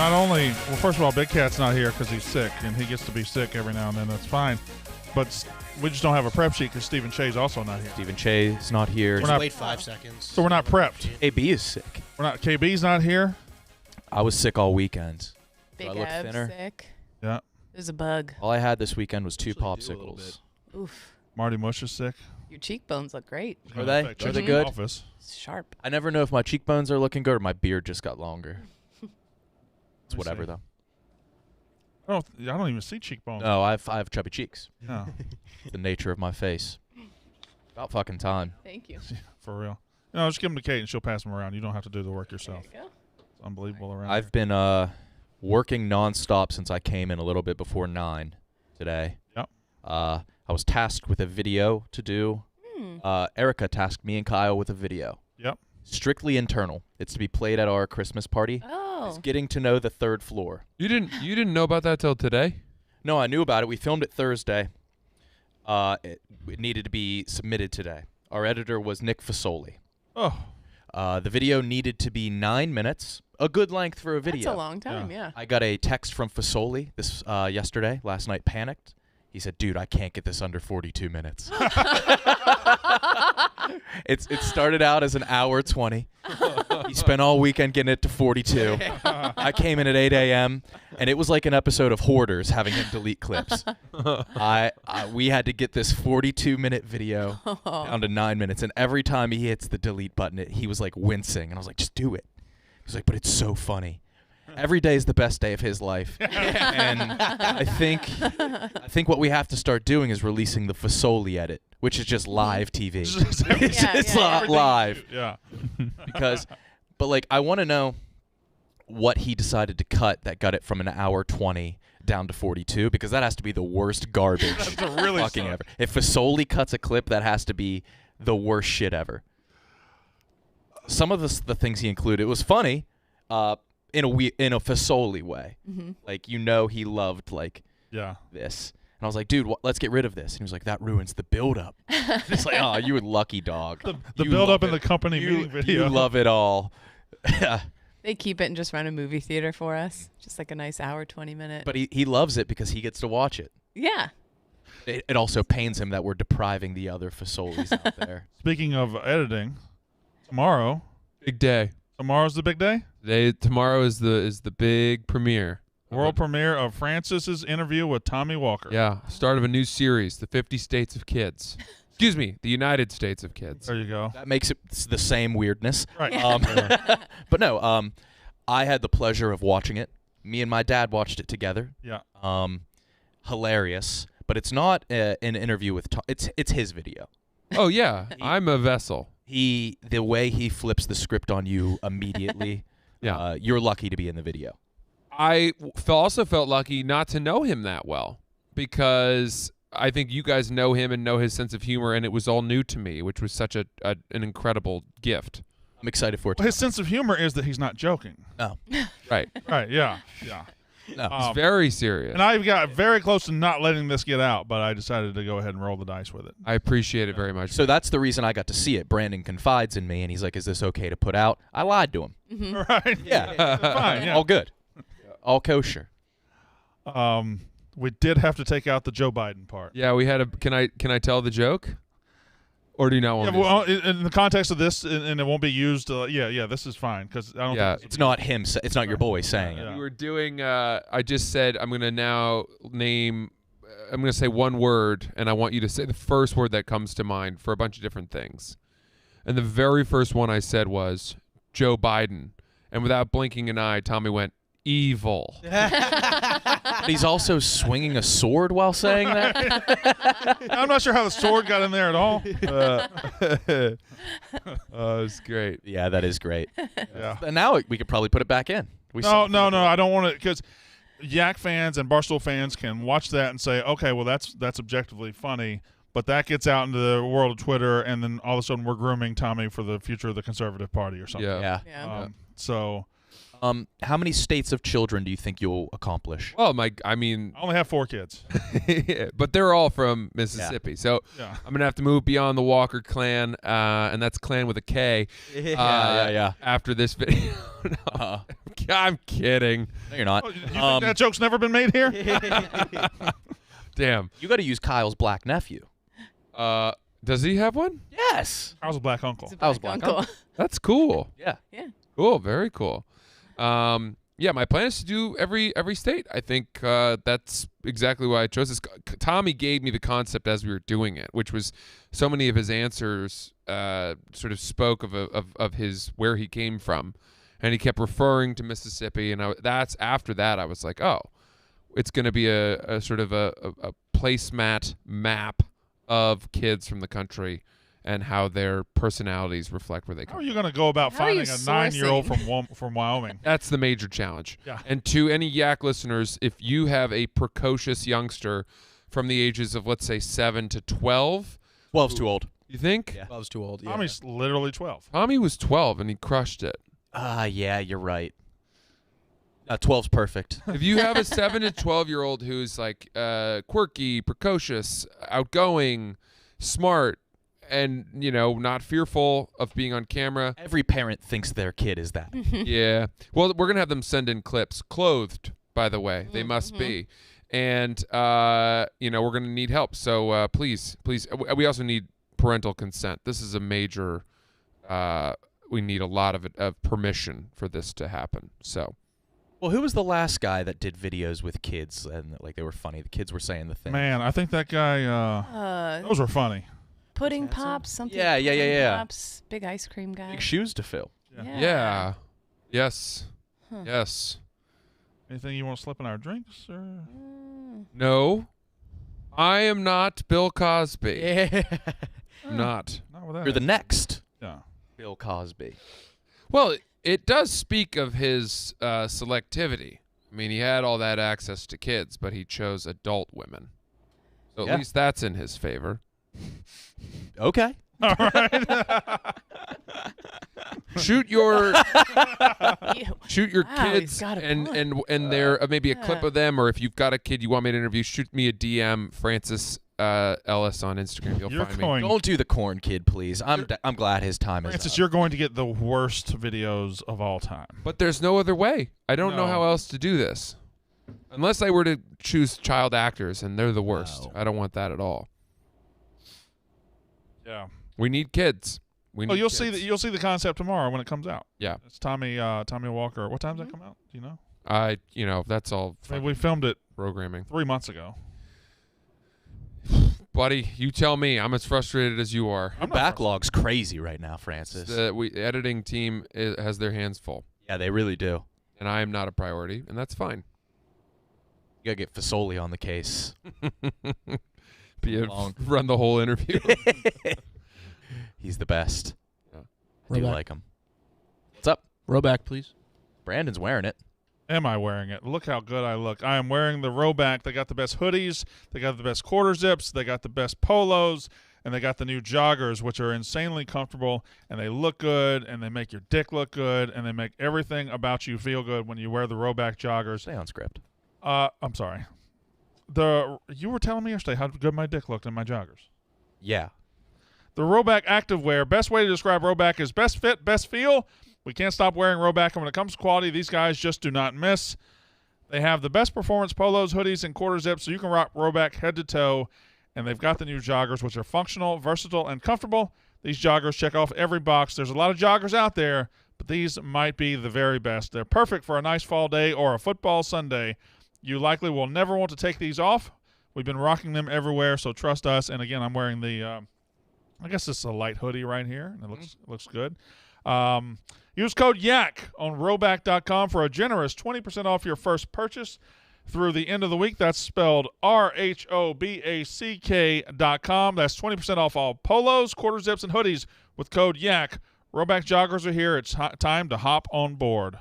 not only, well, first of all, Big Cat's not here because he's sick, and he gets to be sick every now and then. That's fine. But we just don't have a prep sheet because Stephen Che's also not here. Stephen Che's not here. Just wait 5 seconds. So we're not prepped. AB is sick. KB's not here. I was sick all weekend. Big I look Ab's thinner. sick. Yeah. There's a bug. All I had this weekend was 2 Actually do a little popsicles. Oof. Marty Mush is sick. Your cheekbones look great. Are they? Affect Are they Chicks in good? the Office. It's sharp. I never know if my cheekbones are looking good or my beard just got longer. It's me whatever see. though. I don't even see cheekbones. No, I have chubby cheeks. No, The nature of my face. About fucking time. Thank you. for real. No, just give them to Kate and she'll pass them around. You don't have to do the work There yourself. you go. It's unbelievable around I've been working nonstop since I came in a little bit before 9 today. Yep. I was tasked with a video to do. Erica tasked me and Kyle with a video. Yep. Strictly internal. It's to be played at our Christmas party. Oh. It's getting to know the 3rd floor. You didn't know about that till today? No, I knew about it. We filmed it Thursday. It needed to be submitted today. Our editor was Nick Fasoli. Oh. The video needed to be 9 minutes, a good length for a video. That's a long time, yeah. I got a text from Fasoli yesterday, last night, panicked. He said, dude, I can't get this under 42 minutes. It started out as an hour 20. He spent all weekend getting it to 42. I came in at 8 a.m., and it was like an episode of Hoarders having him delete clips. We had to get this 42-minute video down to 9 minutes, and every time he hits the delete button, he was like wincing, and I was like, just do it. He was like, but it's so funny. Every day is the best day of his life. And I think what we have to start doing is releasing the Fasoli edit, which is just live TV. It's live. Yeah. But like, I want to know what he decided to cut that got it from an hour 20 down to 42, because that has to be the worst garbage really fucking suck. ever. If Fasoli cuts a clip, that has to be the worst shit ever. Some of the things he included, it was funny. In a Fasoli way. Mm-hmm. Like, he loved, like, this. And I was like, dude, let's get rid of this. And he was like, that ruins the build-up. It's like, oh, you lucky dog. The build-up in the company meeting video. You love it all. They keep it and just run a movie theater for us. Just like a nice hour, 20-minute. But he loves it because he gets to watch it. Yeah. It also pains him that we're depriving the other Fasolis out there. Speaking of editing, tomorrow. Big day. Tomorrow's the big day? Tomorrow is the big premiere. World premiere of Francis's interview with Tommy Walker. Yeah, start of a new series, the 50 States of Kids. Excuse me, the United States of Kids. There you go. That makes it the same weirdness. Right. But no, I had the pleasure of watching it. Me and my dad watched it together. Yeah. Hilarious. But it's not an interview with Tom. It's his video. Oh, yeah, I'm a vessel. The way he flips the script on you immediately, Yeah. you're lucky to be in the video. I also felt lucky not to know him that well, because I think you guys know him and know his sense of humor, and it was all new to me, which was such an incredible gift. I'm excited for it. Well, his sense of humor is that he's not joking. Oh, Right. Right, yeah. no. It's very serious. And I got very close to not letting this get out, but I decided to go ahead and roll the dice with it. I appreciate it very much. So that's the reason I got to see it. Brandon confides in me, and he's like, "Is this okay to put out?" I lied to him. Mm-hmm. Right? Yeah, Fine, yeah. all good, all kosher. We did have to take out the Joe Biden part. Yeah, we had a. Can I tell the joke? Or do you not want Yeah, me well, to? in the context of this, and it won't be used. This is fine because I don't. Yeah. think It's not him. It's not your boy saying Yeah. it. We were doing. I just said I'm gonna now name. I'm gonna say one word, and I want you to say the first word that comes to mind for a bunch of different things. And the very first one I said was Joe Biden, and without blinking an eye, Tommy went evil. But he's also swinging a sword while saying that. I'm not sure how the sword got in there at all. Oh, it's great. Yeah, that is great. Yeah. And now we could probably put it back in. No, I don't want to, because Yak fans and Barstool fans can watch that and say, okay, well that's objectively funny, but that gets out into the world of Twitter, and then all of a sudden we're grooming Tommy for the future of the Conservative Party or something. Yeah. Yeah. Yeah. So How many states of children do you think you'll accomplish? Well, I mean, I only have 4 kids. but they're all from Mississippi. So Yeah. I'm going to have to move beyond the Walker clan, and that's clan with a K. Yeah. After this video. No, I'm kidding. No, you're not. Oh, you think that joke's never been made here? Damn. You got to use Kyle's black nephew. Does he have one? Yes. I was a black uncle. It's a I was black black uncle. That's cool. Yeah. Yeah. Cool. Very cool. Yeah, my plan is to do every state. I think that's exactly why I chose this. Tommy gave me the concept as we were doing it, which was so many of his answers sort of spoke of his where he came from, and he kept referring to Mississippi. And that's after that I was like, oh, it's going to be a sort of a placemat map of kids from the country and how their personalities reflect where they How come are from. you going to go about How are you finding a 9-year-old sourcing? from Wyoming? That's the major challenge. Yeah. And to any Yak listeners, if you have a precocious youngster from the ages of, let's say, 7 to 12, 12's too old. you think? Yeah. I was too old. Yeah. Tommy's literally 12. Tommy was 12 and he crushed it. Yeah, you're right. 12's perfect. If you have a 7 to 12-year-old who's like quirky, precocious, outgoing, smart, and, not fearful of being on camera. Every parent thinks their kid is that. Yeah. Well, we're going to have them send in clips. Clothed, by the way. They must be. And, we're going to need help. So please. We also need parental consent. This is a major, we need a lot of permission for this to happen. So. Well, who was the last guy that did videos with kids and they were funny? The kids were saying the thing. Man, I think that guy, those were funny. Pudding pops, something. Yeah. Pudding Pops, big ice cream guy. Big shoes to fill. Yeah. Yes. Huh. Yes. Anything you want to slip in our drinks? Or? No. I am not Bill Cosby. Yeah. Not. Not with that. You're the next Yeah. Bill Cosby. Well, it does speak of his selectivity. I mean, he had all that access to kids, but he chose adult women. So at least that's in his favor. Okay. All right. Shoot your Ew. shoot your Wow, kids he's got a and point. there maybe a clip Yeah. of them, or if you've got a kid you want me to interview, shoot me a DM, Francis Ellis on Instagram. You'll You're find me. going, Don't do the corn kid, please. I'm glad his time is Francis, up. you're going to get the worst videos of all time. But there's no other way. I don't know No. how else to do this. Unless I were to choose child actors, and they're the worst. No. I don't want that at all. Yeah. We need kids. We need You'll kids. see the concept tomorrow when it comes out. Yeah. It's Tommy Walker. What time does that come out? Do you know? That's all I mean, we filmed it programming. 3 months ago. Buddy, you tell me. I'm as frustrated as you are. Your backlog's crazy right now, Francis. The editing team has their hands full, Yeah, they really do. and I am not a priority, and that's fine. You gotta get Fasoli on the case. Run the whole interview. He's the best. Yeah. I do Rhoback. like him. What's up? Rhoback, please. Brandon's wearing it. Am I wearing it? Look how good I look. I am wearing the Rhoback. They got the best hoodies. They got the best quarter zips. They got the best polos. And they got the new joggers, which are insanely comfortable. And they look good. And they make your dick look good. And they make everything about you feel good when you wear the Rhoback joggers. Stay on script. I'm sorry. You were telling me yesterday how good my dick looked in my joggers. Yeah. The Rhoback activewear. Best way to describe Rhoback is best fit, best feel. We can't stop wearing Rhoback, and when it comes to quality, these guys just do not miss. They have the best performance polos, hoodies, and quarter zips, so you can rock Rhoback head to toe. And they've got the new joggers, which are functional, versatile, and comfortable. These joggers check off every box. There's a lot of joggers out there, but these might be the very best. They're perfect for a nice fall day or a football Sunday. You likely will never want to take these off. We've been rocking them everywhere, so trust us. And again, I'm wearing the, I guess this is a light hoodie right here, and it looks good. Use code YAK on Rhoback.com for a generous 20% off your first purchase through the end of the week. That's spelled RHOBACK.com. That's 20% off all polos, quarter zips, and hoodies with code YAK. Rhoback joggers are here. It's time to hop on board.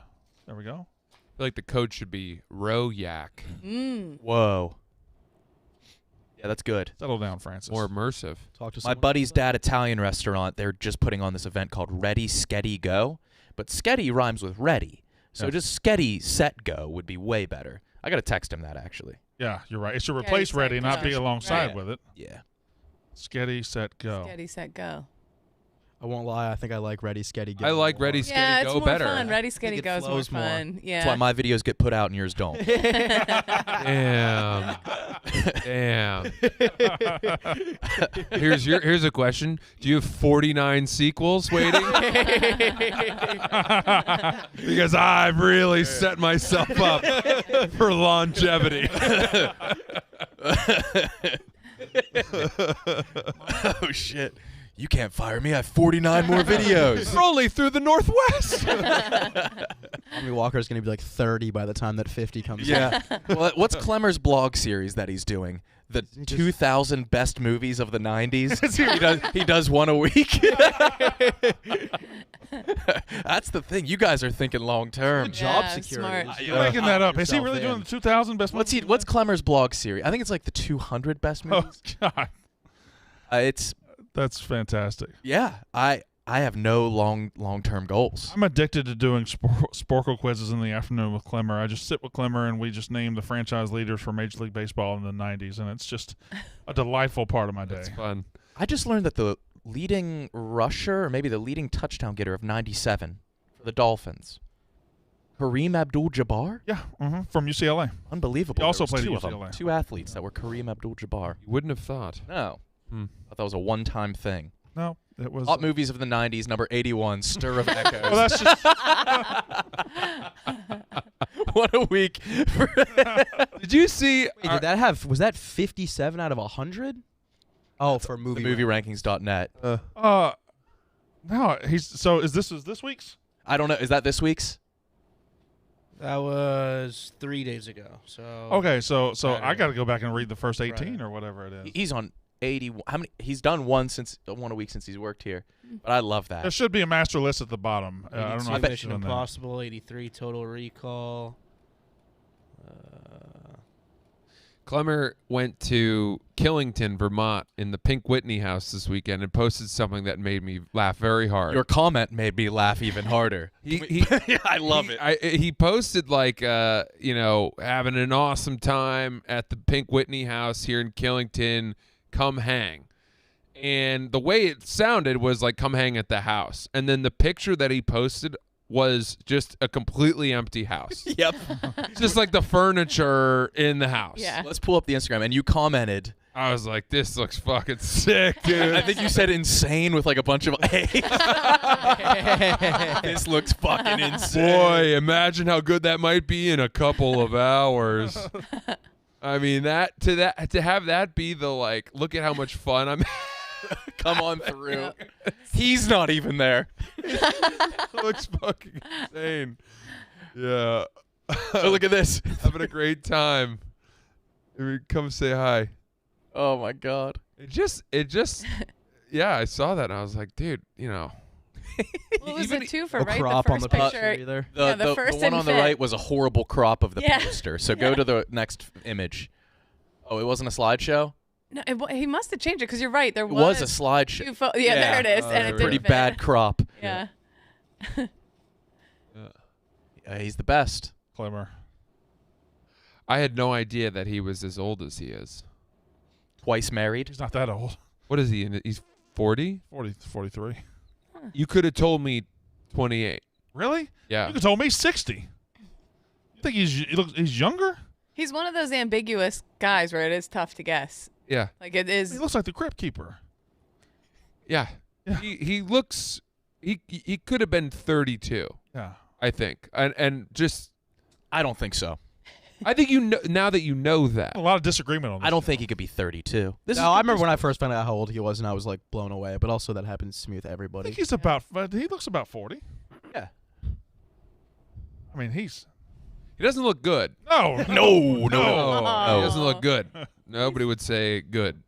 There we go. I feel like the code should be Rhoyak. Whoa. Yeah, that's good. Settle down, Francis. More immersive. Talk to My someone. buddy's dad Italian restaurant, they're just putting on this event called Ready, Sketty, Go. But Sketty rhymes with ready. So Yeah. just Sketty, Set, Go would be way better. I got to text him that, actually. Yeah, you're right. It should Sketty, replace set, ready, not go. be alongside Right. with it. Yeah. Sketty, set, go. Sketty, set, go. I won't lie. I think I like Ready, Sketty, Go. I like more. Ready, Yeah, Sketty, it's Go more better. fun. Ready, it Sketty, Go is more flows more. fun. Yeah. That's why my videos get put out and yours don't. Damn. Damn. Here's a question. Do you have 49 sequels waiting? Because I've really set myself up for longevity. Oh, shit. You can't fire me. I have 49 more videos. We're only through the Northwest. Tommy Walker's going to be like 30 by the time that 50 comes out. Yeah. Well, what's Clemmer's blog series that he's doing? The 2,000 best movies of the 90s. He does one a week. That's the thing. You guys are thinking long term. Job Yeah, security. smart. You're making that up. Is he really doing the 2000 best movies? What's Clemmer's blog series? I think it's like the 200 best Oh, movies. God. It's That's fantastic. yeah. I have no long-term goals. I'm addicted to doing Sporkle quizzes in the afternoon with Clemmer. I just sit with Clemmer and we just name the franchise leaders for Major League Baseball in the 90s, and it's just a delightful part of my day. That's fun. I just learned that the leading rusher, or maybe the leading touchdown getter of '97 for the Dolphins, Kareem Abdul-Jabbar. Yeah, from UCLA. Unbelievable. He also There was played two at of them. UCLA. Two athletes that were Kareem Abdul-Jabbar. You wouldn't have thought. No. Hmm. I thought that was a one-time thing. No, it was. Hot movies of the 90s, number 81, Stir of Echoes. Well, that's just. What a week. Did you see? Wait, did that have? Was that 57 out of 100? Oh, for movie. TheMovieRankings.net. No, is this week's? I don't know. Is that this week's? That was 3 days ago. So Okay, so I Saturday. got to go back and read the first 18 Friday. or whatever it is. He's on 80. How many? He's done one a week since he's worked here. But I love that. There should be a master list at the bottom. I don't know. 82 if it's Mission doing that. Impossible, 83 Total Recall. Clemmer went to Killington, Vermont, in the Pink Whitney house this weekend and posted something that made me laugh very hard. Your comment made me laugh even harder. I love it. He posted like, having an awesome time at the Pink Whitney house here in Killington. Come hang. And the way it sounded was like, come hang at the house. And then the picture that he posted was just a completely empty house. Yep. Just like the furniture in the house. Yeah. Let's pull up the Instagram. And you commented. I was like, this looks fucking sick, dude. I think you said insane with like a bunch of A's. This looks fucking insane. Boy, imagine how good that might be in a couple of hours. I mean, to have that be the like, look at how much fun I'm Come on through. He's not even there. looks fucking insane. Yeah. Oh, look at this. Having a great time. Come say hi. Oh my God. It just yeah, I saw that and I was like, dude, What was even it too for No right? crop The on first the picture. picture either. The, Yeah, the the first one didn't on the fit. right was a horrible crop of the Yeah. poster. So go to the next image. Oh, it wasn't a slideshow? No, he must have changed it because you're right. There It was a two slideshow. yeah, there it is. Oh, and there it we Pretty didn't fit. bad crop. Yeah. He's the best. Clemmer. I had no idea that he was as old as he is. Twice married. He's not that old. What is he? He's 40? 43. You could have told me 28. Really? Yeah. You could told me 60. You think he's younger? He's one of those ambiguous guys where it is tough to guess. Yeah. Like it He is. looks like the Crypt Keeper. Yeah. Yeah. He looks he could have been 32, Yeah. I think. And just I don't think so. I think now that you know that. A lot of disagreement on this. I don't think he could be 32. No, I remember when I first found out how old he was, and I was like blown away. But also that happens to me with I everybody. think he looks about 40. Yeah. I mean, He doesn't look good. no. No. He Oh. doesn't look good. Nobody would say good.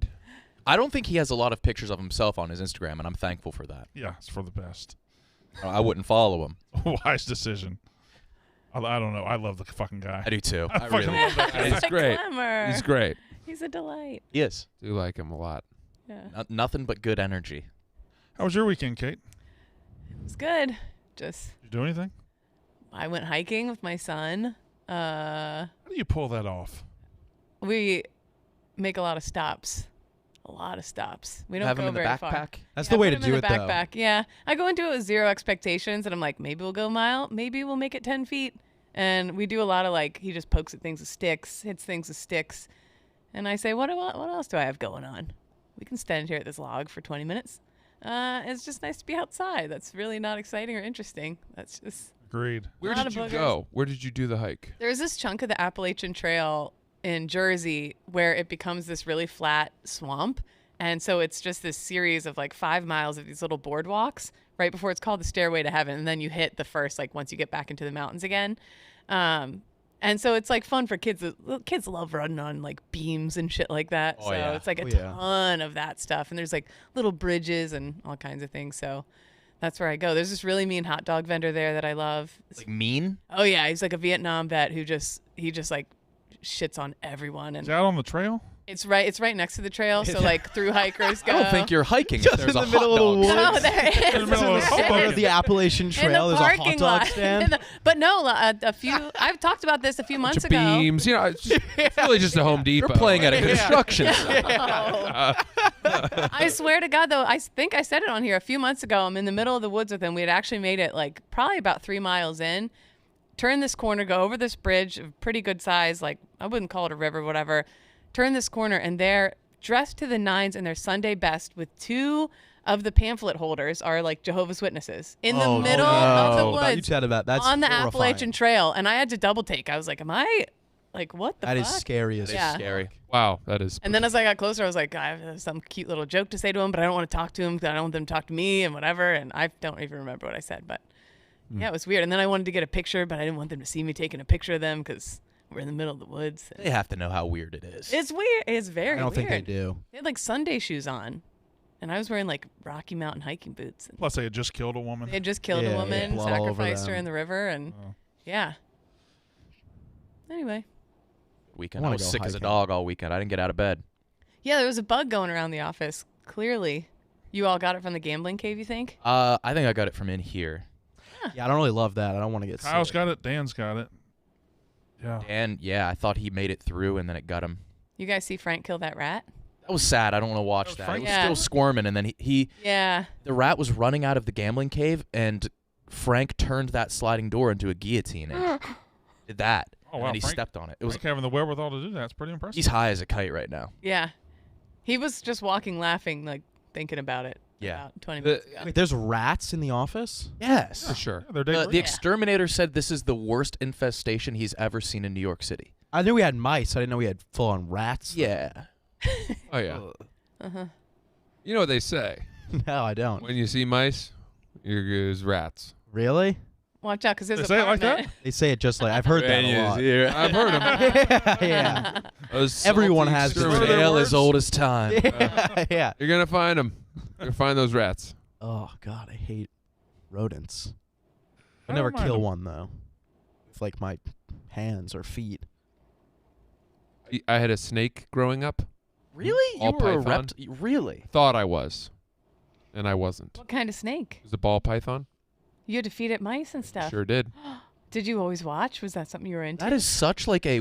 I don't think he has a lot of pictures of himself on his Instagram, and I'm thankful for that. Yeah, it's for the best. I wouldn't follow him. Wise decision. I don't know. I love the fucking guy. I do too. I fucking really love that guy. He's great. Clemmer. He's great. He's a delight. He is. Do like him a lot. Yeah. Nothing but good energy. How was your weekend, Kate? It was good. Just Did you do anything? I went hiking with my son. How do you pull that off? We make a lot of stops. A lot of stops. We don't Have go them in the very backpack. far. That's Yeah, the way put to 'em do in it, the though. backpack. Yeah, I go into it with zero expectations, and I'm like, maybe we'll go a mile, maybe we'll make it 10 feet. And we do a lot of like, he just pokes at things with sticks, hits things with sticks, and I say, what else do I have going on? We can stand here at this log for 20 minutes. It's just nice to be outside. That's really not exciting or interesting. That's just. Agreed. Where lot did of you boogers. go? Where did you do the hike? There's this chunk of the Appalachian Trail in Jersey where it becomes this really flat swamp. And so it's just this series of like 5 miles of these little boardwalks right before it's called the Stairway to Heaven. And then you hit the first, like once you get back into the mountains again. And so it's like fun for kids. Kids love running on like beams and shit like that. Oh, So yeah. it's like a Oh, yeah. ton of that stuff. And there's like little bridges and all kinds of things. So that's where I go. There's this really mean hot dog vendor there that I love. Like mean? Oh yeah, he's like a Vietnam vet who just like shits on everyone, Is and it out on the trail? it's right next to the trail. So like through hikers go. I don't think you're hiking. Just if there's in a the middle hot of the dog woods. No, there is. In the middle of Part Hoboken. of the Appalachian In Trail, the there's a parking hot dog lot. stand. But no, a few. I've talked about this a few months Bunch of ago. beams. You know, it's really just a Home Depot. You're playing at a construction site. No. I swear to God, though, I think I said it on here a few months ago. I'm in the middle of the woods with him. We had actually made it like probably about 3 miles in. Turn this corner, go over this bridge, of pretty good size. Like I wouldn't call it a river, whatever. Turn this corner, and they're dressed to the nines in their Sunday best with 2 of the pamphlet holders are like Jehovah's Witnesses in the Oh, middle no. of the You woods said about that's on the horrifying. Appalachian Trail, and I had to double take. I was like, "Am I like what the That fuck?" is scary as Yeah. Scary. Wow, that is. And then as I got closer, I was like, I have some cute little joke to say to him, but I don't want to talk to him because I don't want them to talk to me and whatever. And I don't even remember what I said, but yeah, it was weird. And then I wanted to get a picture, but I didn't want them to see me taking a picture of them because we're in the middle of the woods. They have to know how weird it is. It's weird. It's very I don't weird. think they do. They had like Sunday shoes on, and I was wearing like Rocky Mountain hiking boots. And Plus, they had just killed a woman. they had just killed Yeah, a yeah, woman, blood all over sacrificed her them. in the river, and Oh. yeah. Anyway, Weekend. I I wanna was go sick as a hiking. dog all weekend. I didn't get out of bed. yeah, there was a bug going around the office. Clearly, you all got it from the gambling cave. You think? I think I got it from in here. Yeah, I don't really love that. I don't want to get Kyle's sick. got it. Dan's got it. Yeah. And yeah, I thought he made it through, and then it got him. You guys see Frank kill that rat? That was sad. I don't want to watch that. Frank- It was Yeah. still squirming, and then he Yeah. the rat was running out of the gambling cave, and Frank turned that sliding door into a guillotine and did that. Oh, and wow, then he Frank- stepped on it. It was. Frank having the wherewithal to do that. It's pretty impressive. He's high as a kite right now. Yeah. He was just walking, laughing, like thinking about it. Yeah. About 20 The- minutes ago. Wait, there's rats in the office? Yes. For sure. Yeah, they're The dangerous. exterminator said this is the worst infestation he's ever seen in New York City. I knew we had mice. I didn't know we had full-on rats. Yeah. Oh yeah. Uh-huh. You know what they say? No, I don't. When you see mice, you're good as rats. Really? Watch out, because there's They a say it like that? apartment. They say it just like I've heard that a lot. I've heard them. yeah. Those Everyone salty has The Sure. exterminator tale words. as old as time. yeah. You're gonna find them. You're gonna find those rats. Oh God, I hate rodents. I I never don't mind kill them. one though. With like my hands or feet. I had a snake growing up. Really? All You were a python? Really? Thought I was, and I wasn't. What kind of snake? It was a ball python. You had to feed it mice and stuff. Sure did. Did you always watch? Was that something you were into? That is such like a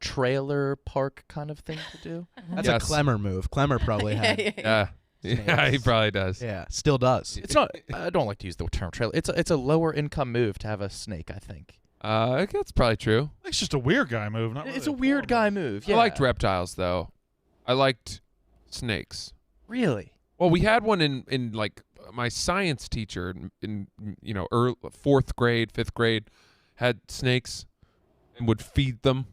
trailer park kind of thing to do. That's Yes. a Clemmer move. Clemmer probably had. Yeah. Yeah, he probably does. Yeah, still does. It's not. I don't like to use the term trailer. It's a lower income move to have a snake. I think That's probably true. It's just a weird guy move. Not it's really a weird horrible. guy move. Yeah. I liked reptiles though. I liked snakes. Really? Well, we had one in like my science teacher in early 4th grade, 5th grade had snakes and would feed them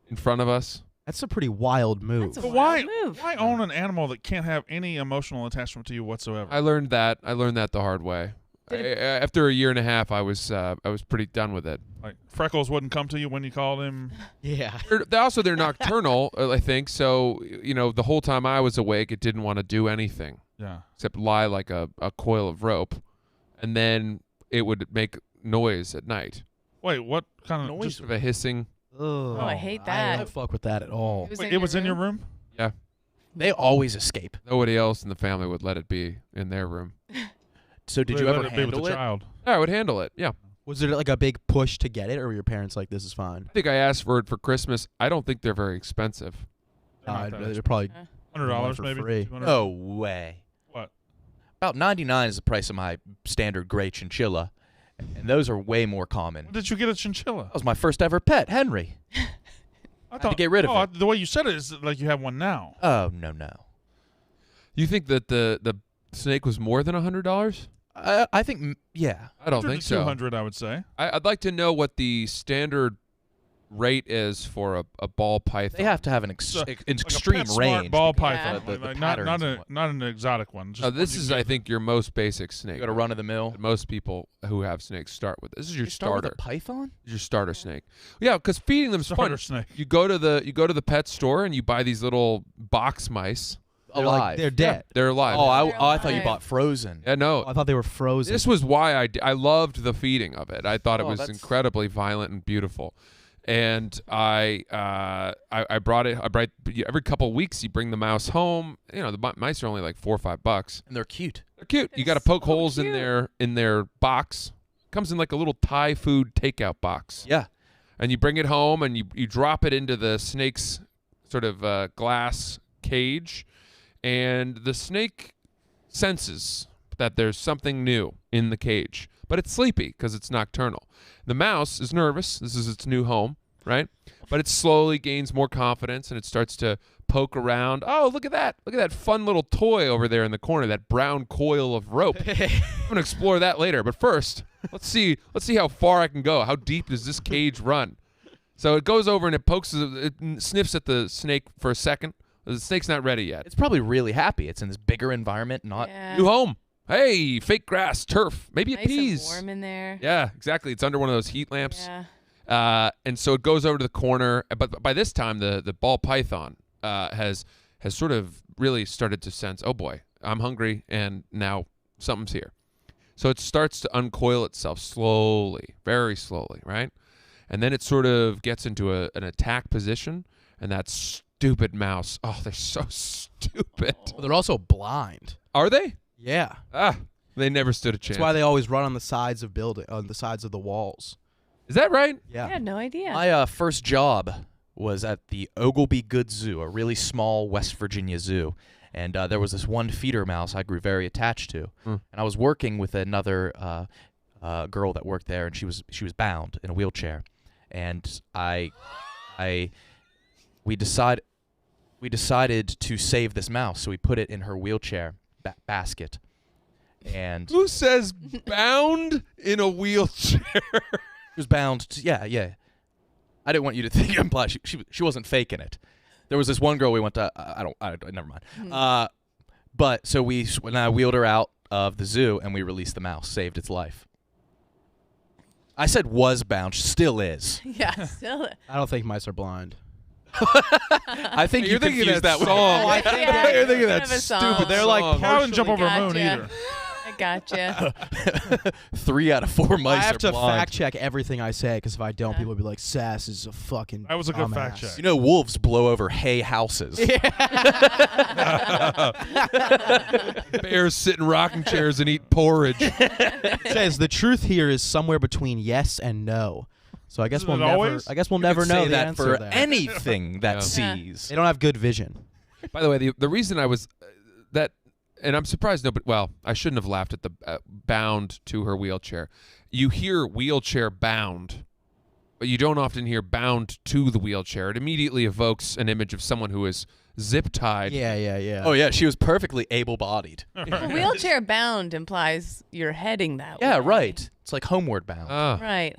in front of us. That's a pretty wild move. That's a But wild why? move. Why own an animal that can't have any emotional attachment to you whatsoever? I learned that. I learned that the hard way. Did After a year and a half, I was pretty done with it. Like Freckles wouldn't come to you when you called him. Yeah. They're nocturnal, I think. So the whole time I was awake, it didn't want to do anything Yeah. except lie like a coil of rope, and then it would make noise at night. Wait, what kind of Noise. just- Sort of a hissing. Oh, I hate I that. don't fuck with that at all. Wait, it was in your room? They always escape. Nobody else in the family would let it be in their room. So did They you let ever it be with handle the it? child? Yeah, I would handle it. Yeah. Was it like a big push to get it, or were your parents like, this is fine? I think I asked for it for Christmas. I don't think they're very expensive. They're not that They're expensive. probably $100 for maybe. free. 200. No way. What? About 99 is the price of my standard gray chinchilla, and those are way more common. When did you get a chinchilla? That was my first ever pet, Henry. I to get rid of it. The way you said it is like you have one now. Oh, no. You think that the snake was more than $100? I think, yeah. I don't 100 think to so. 200, I would say. I'd like to know what the standard rate is for a ball python. They have to have an Like extreme a pet smart range. ball because python, of the like patterns not and what- an exotic one. Just This one is, you I get. think, your most basic snake. You got to run of the mill. that most people who have snakes start with. This is your You start with starter. a python? This is your starter snake. Yeah, because feeding them is Starter fun. snake. You go to the pet store and you buy these little box mice. They're Alive. like, they're dead. They're alive. Oh, They're I thought you alive. bought frozen. yeah, no. Oh, I thought they were frozen. This was why I loved the feeding of it. I thought it Oh, was that's- incredibly violent and beautiful. And I brought it. Every couple of weeks you bring the mouse home. You know, the mice are only like $4 or $5. And they're cute. They're cute. You got to They're poke so holes cute. in their box. Comes in like a little Thai food takeout box. Yeah. And you bring it home and you drop it into the snake's sort of glass cage, and the snake senses that there's something new in the cage, but it's sleepy because it's nocturnal. The mouse is nervous. This is its new home, right? But it slowly gains more confidence and it starts to poke around. Oh, look at that. Look at that fun little toy over there in the corner, that brown coil of rope. I'm going to explore that later. But first, let's see how far I can go. How deep does this cage run? So it goes over and it sniffs at the snake for a second. The snake's not ready yet. It's probably really happy. It's in this bigger environment, not Yeah. New home. Hey, fake grass, turf. Maybe it Nice pees. and warm in there. Yeah, exactly. It's under one of those heat lamps. Yeah. And so it goes over to the corner. But by this time, the ball python has sort of really started to sense, oh boy, I'm hungry, and now something's here. So it starts to uncoil itself slowly, very slowly, right? And then it sort of gets into an attack position, and that stupid mouse. Oh, they're so stupid. They're also blind. Are they? Yeah. They never stood a chance. That's why they always run on the sides of on the sides of the walls. Is that right? Yeah. I had no idea. My first job was at the Oglebay Goods Zoo, a really small West Virginia zoo. And there was this one feeder mouse I grew very attached to. Mm. And I was working with another girl that worked there, and she was bound in a wheelchair. And we decided to save this mouse, so we put it in her wheelchair basket. And Who says bound in a wheelchair? She was bound to, yeah. I didn't want you to think imply she wasn't faking it. There was this one girl we went to. Never mind. But so when I wheeled her out of the zoo and we released the mouse, saved its life. I said was bound, still is. Yeah, still. I don't think mice are blind. I think You're you thinking confused that that with song. I think Yeah, You're thinking kind that of a stupid. song. They're like Cow didn't jump over a moon Gotcha. either. I gotcha. 3 out of 4 mice I have are to blind. fact check everything I say, because if I don't, Yeah. people will be like, "Sass is a fucking." That was a good dumbass." fact check. You know, wolves blow over hay houses. Bears sit in rocking chairs and eat porridge. It says the truth here is somewhere between yes and no. So I guess Isn't we'll it never. always? I guess we'll You never could know say the that answer for there. anything that Yeah. sees. They don't have good vision. By the way, the reason I was and I'm surprised nobody. Well, I shouldn't have laughed at the bound to her wheelchair. You hear wheelchair bound, but you don't often hear bound to the wheelchair. It immediately evokes an image of someone who is zip tied. Yeah. Oh yeah, she was perfectly able-bodied. Well, wheelchair bound implies you're heading that way. Yeah, right. It's like homeward bound. Right.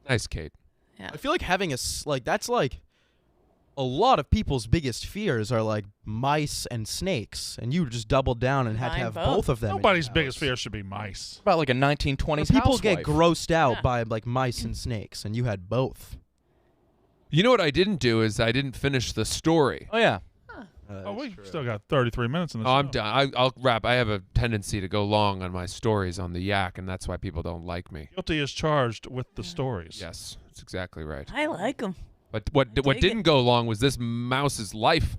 Nice, Kate. I feel like having that's like a lot of people's biggest fears are like mice and snakes, and you just doubled down and had to Combine have both. both of them. in Nobody's your biggest house. fear should be mice. About like a 1920s People housewife. get grossed out Yeah. by like mice and snakes, and you had both. You know what I didn't do is I didn't finish the story. Oh yeah. Oh, we still got 33 minutes in this. Oh, I'm done. I'll wrap. I have a tendency to go long on my stories on the yak, and that's why people don't like me. Guilty is charged with the stories. Yes, that's exactly right. I like them. But what Take didn't go along was this mouse's life.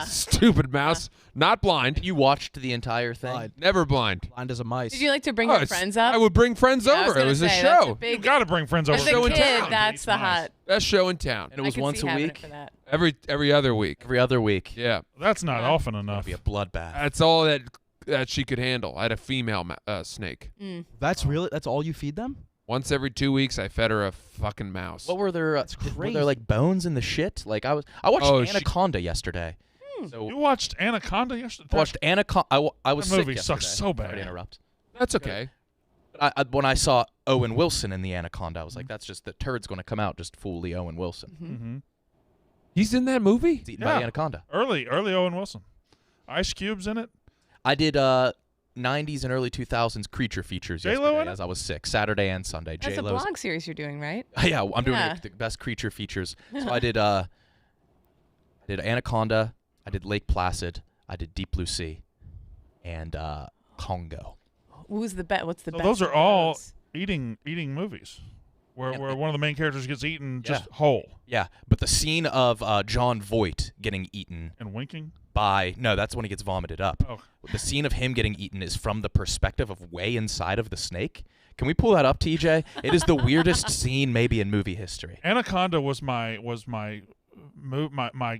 Stupid mouse. Not blind. You watched the entire thing. Blind. Never blind. Blind as a mice. Did you like to bring Oh, your it's- friends up? I would bring friends Yeah, I over. It gonna was a say, that's show. a big, You got to bring friends over. as show a in kid, town. that's the Nice. hot. Best show in town. And it was I could once see a having it week. for that. Every other week. Every other week. Yeah. That's not Yeah. often It'd enough. be a bloodbath. That's all that she could handle. I had a female snake. Mm. That's really that's all you feed them? Once every 2 weeks, I fed her a fucking mouse. What were there? Were crazy. there like bones in the shit? Like I watched Oh, she- Anaconda yesterday. So You watched Anaconda yesterday? I watched Anaconda. I was That sick movie yesterday. sucks so bad. Sorry to interrupt. That's okay. But when I saw Owen Wilson in the Anaconda, I was like, that's just the turd's going to come out just fully Owen Wilson. Mm-hmm. He's in that movie? He's eaten by Yeah. the Anaconda. Early Owen Wilson. Ice Cube's in it. I did 90s and early 2000s creature features J-Lo yesterday in it? as I was sick. Saturday and Sunday. That's a J-Lo's. blog series you're doing, right? Yeah, I'm doing Yeah. the best creature features. So I did Anaconda, I did Lake Placid, I did Deep Blue Sea, and Congo. Who's the bet? What's the So best? those are of all those? eating movies, where Yeah. where one of the main characters gets eaten just Yeah. whole Yeah, but the scene of John Voight getting eaten and winking. by that's when he gets vomited up. Oh, The scene of him getting eaten is from the perspective of way inside of the snake. Can we pull that up, TJ? It is the weirdest scene maybe in movie history. Anaconda was my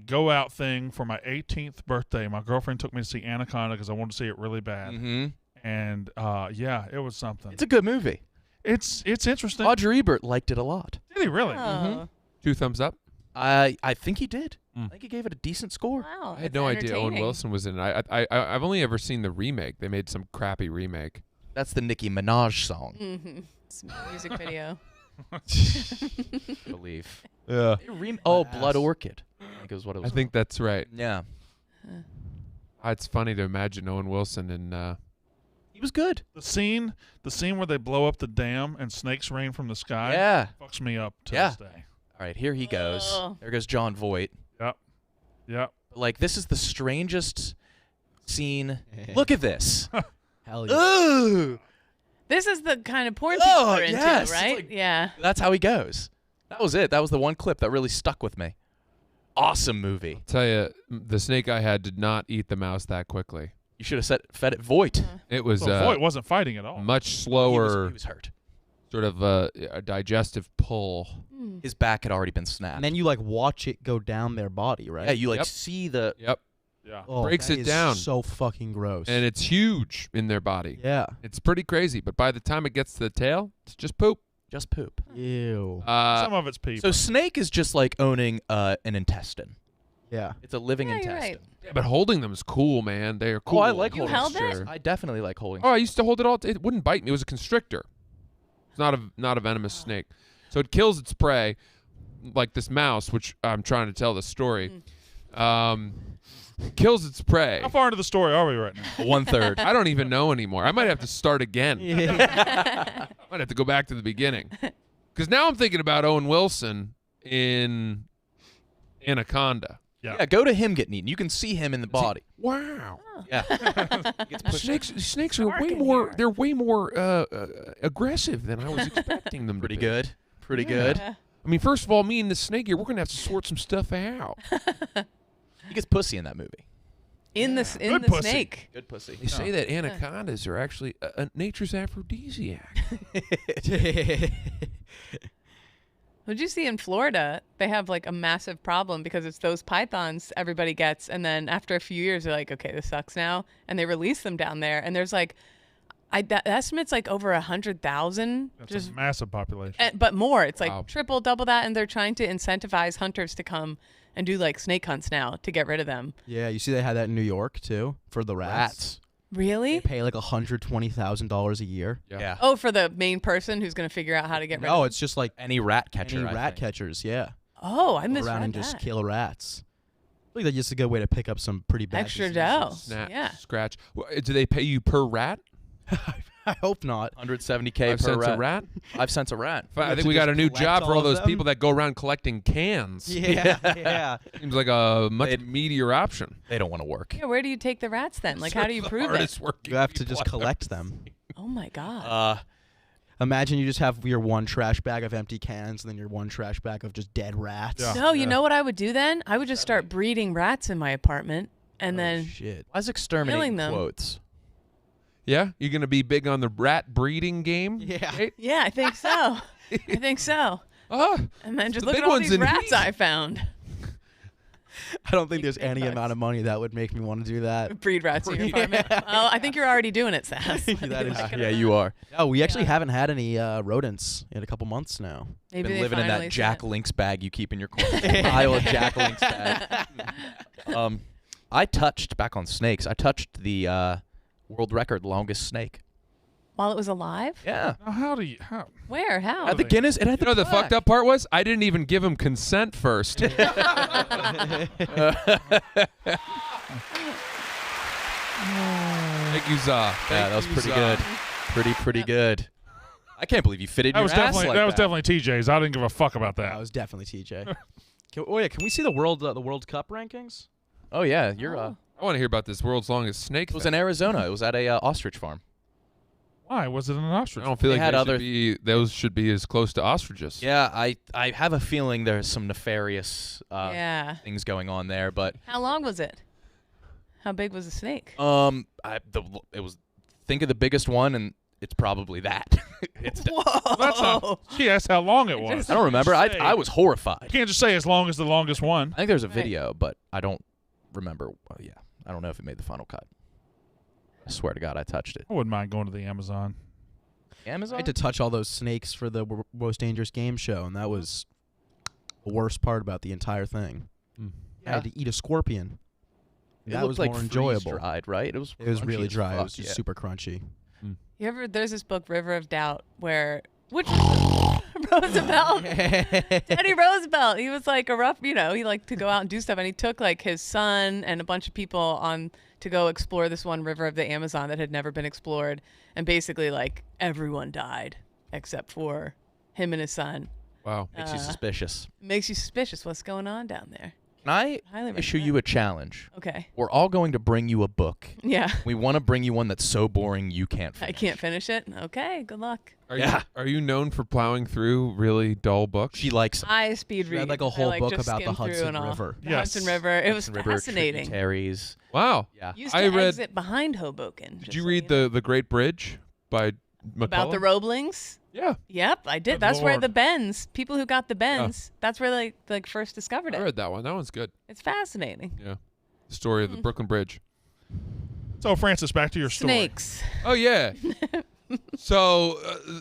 go out thing for my 18th birthday. My girlfriend took me to see Anaconda because I wanted to see it really bad. Mm-hmm. And yeah, it was something. It's a good movie. It's interesting. Roger Ebert liked it a lot. Did he really? Oh, 2 thumbs up. I think he did. Mm. I think he gave it a decent score. wow. I had that's no idea Owen entertaining. Wilson was in it. I've only ever seen the remake. They made some crappy remake. That's the Nicki Minaj song, Mhm. It's a music video. I believe. Yeah. Blood Orchid. I think is what it I was. think that's right. Yeah. It's funny to imagine Owen Wilson and He was good. The scene where they blow up the dam and snakes rain from the sky Yeah. fucks me up to Yeah. this day. All right, here he goes. Oh. There goes John Voight. Yep. Like, this is the strangest scene. Look at this. Hell yeah. Ooh. This is the kind of porn people Oh, are into, yes. It's right? like- Yeah. That's how he goes. That was it. That was the one clip that really stuck with me. Awesome movie. tell you, the snake I had did not eat the mouse that quickly. You should have fed it Voight. It was So Voight wasn't fighting at all. much He slower, was hurt. sort of a digestive pull. Mm. His back had already been snapped. And then you like watch it go down their body, right? yeah, you like Yep. see the. Yep. Yeah. Oh, breaks that it is down. So fucking gross. And it's huge in their body. yeah. It's pretty crazy. But by the time it gets to the tail, it's just poop. Just poop. Ew. Some of it's people. So snake is just like owning an intestine. Yeah. It's a living Yeah, you're intestine. right. Yeah, but holding them is cool, man. They are cool. Oh, I like You holding. held it? Sure. I definitely like holding. Oh, I used to hold it all. It wouldn't bite me. It was a constrictor. It's not a venomous snake. So it kills its prey, like this mouse, which I'm trying to tell the story. Kills its prey. How far into the story are we right now? 1/3. I don't even know anymore. I might have to start again. Yeah. I might have to go back to the beginning. Because now I'm thinking about Owen Wilson in Anaconda. Yeah, go to him getting eaten. You can see him in the body. Wow. Yeah. He gets pushed. Snakes are Dark way in more. here. They're way more aggressive than I was expecting them Pretty to be. good. Pretty good. Yeah. I mean, first of all, me and the snake here, we're gonna have to sort some stuff out. He gets pussy in that movie. In the Good the pussy. snake. Good pussy. They say that anacondas are actually nature's aphrodisiac. Would you see in Florida, they have like a massive problem because it's those pythons everybody gets. And then after a few years, they're like, okay, this sucks now. And they release them down there. And there's like, the estimate's like over 100,000. That's a massive population. But more. It's like Wow. triple, double that. And they're trying to incentivize hunters to come and do like snake hunts now to get rid of them. Yeah, you see they had that in New York too for the rats. They Really? pay like $120,000 a year. Yeah. Oh, for the main person who's going to figure out how to get rid of No, them. it's just like Any rat catcher. any I rat think. catchers. Yeah, Oh, I go misread around and that. just kill rats. I think that's just a good way to pick up some pretty bad Extra diseases. dough. Snap, Yeah. scratch. Do they pay you per rat? I hope not. 170K 5 per cents rat. a rat? 5 cents a rat. I have think to we got just a new collect job for all all of those them? people that go around collecting cans. Yeah, yeah. Seems like a much They'd- meatier option. They don't want to work. Yeah, where do you take the rats then? Like, how do you The prove it? hardest working You have to people just I've ever collect seen. them. Oh my god. Imagine you just have your one trash bag of empty cans and then your one trash bag of just dead rats. Yeah. No, you know what I would do then? I would just start breeding rats in my apartment and then Shit. Why is exterminating Killing them. quotes? Yeah, you're gonna be big on the rat breeding game. Yeah. right? yeah, I think so. I think so. Oh, And then just the look big at all ones these in rats heat. I found. I don't think there's Big any nuts. amount of money that would make me want to do that. Breed rats in your apartment. Well, I think you're already doing it, Sass. That is- Yeah, you are. Oh, we actually Yeah. haven't had any rodents in a couple months now. Maybe Been they living in finally that said- Jack Link's bag you keep in your corner. Pile of Jack Link's bag. I touched, back on snakes, I touched the world record longest snake. While it was alive? Yeah. Now, how? Where? How? At the Guinness, it had You know the plaque. fucked up part was I didn't even give him consent first. Oh, Thank you, Za. Yeah, that was pretty good. Pretty good. I can't believe you fitted That your was ass definitely like that was definitely TJ's. I didn't give a fuck about That that. was definitely TJ. Can we see the World Cup rankings? Oh yeah, you're. Oh. I want to hear about this world's longest snake. It was thing. in Arizona. It was at a ostrich farm. Why was it an I ostrich? don't feel They like had they other- should be, those should be as close to ostriches. Yeah, I have a feeling there's some nefarious Yeah. things going on there, but How long was it? How big was the snake? it was think of the biggest one, and it's probably that. It's Whoa. That's not. She asked how long it was. I don't remember. Say. I was horrified. You can't just say as long as the longest one. I think there's a Right. video, but I don't remember. Yeah, I don't know if it made the final cut. I swear to God, I touched it. I wouldn't mind going to the Amazon. I Amazon. had to touch all those snakes for the Most Dangerous Game show, and that was the worst part about the entire thing. Mm. I had to eat a scorpion. It That looked was like more enjoyable. freeze-dried, right? It was. It was crunchy really as dry. It fuck, was just yeah. super crunchy. You ever? There's this book, River of Doubt, where Roosevelt, Teddy Roosevelt. He was like a rough, he liked to go out and do stuff, and he took like his son and a bunch of people on to go explore this one river of the Amazon that had never been explored, and basically like everyone died except for him and his son. Wow. Makes you suspicious. Makes you suspicious. What's going on down there? Can I Highly issue recommend. you a challenge? Okay. We're all going to bring you a book. Yeah. We want to bring you one that's so boring you can't I finish. can't finish it. Okay. Good luck. Yeah. Are you known for plowing through really dull books? She likes them. I speed She read. had like a I, whole book just about the skim through Hudson and all. River. The Yes. Hudson River. It was Hudson River, fascinating. tributaries. Wow. Yeah. Used I to read- exit behind Hoboken. Did you read the Great Bridge by McCullough? about the Roeblings? Yeah, Yep, I did. Good That's where Lord. the Bens, people who got the Bens, that's where they like first discovered I it. read that one. That one's good. It's fascinating. Yeah, the story of the Brooklyn Bridge. So, Francis, back to your story. Snakes. Oh yeah. So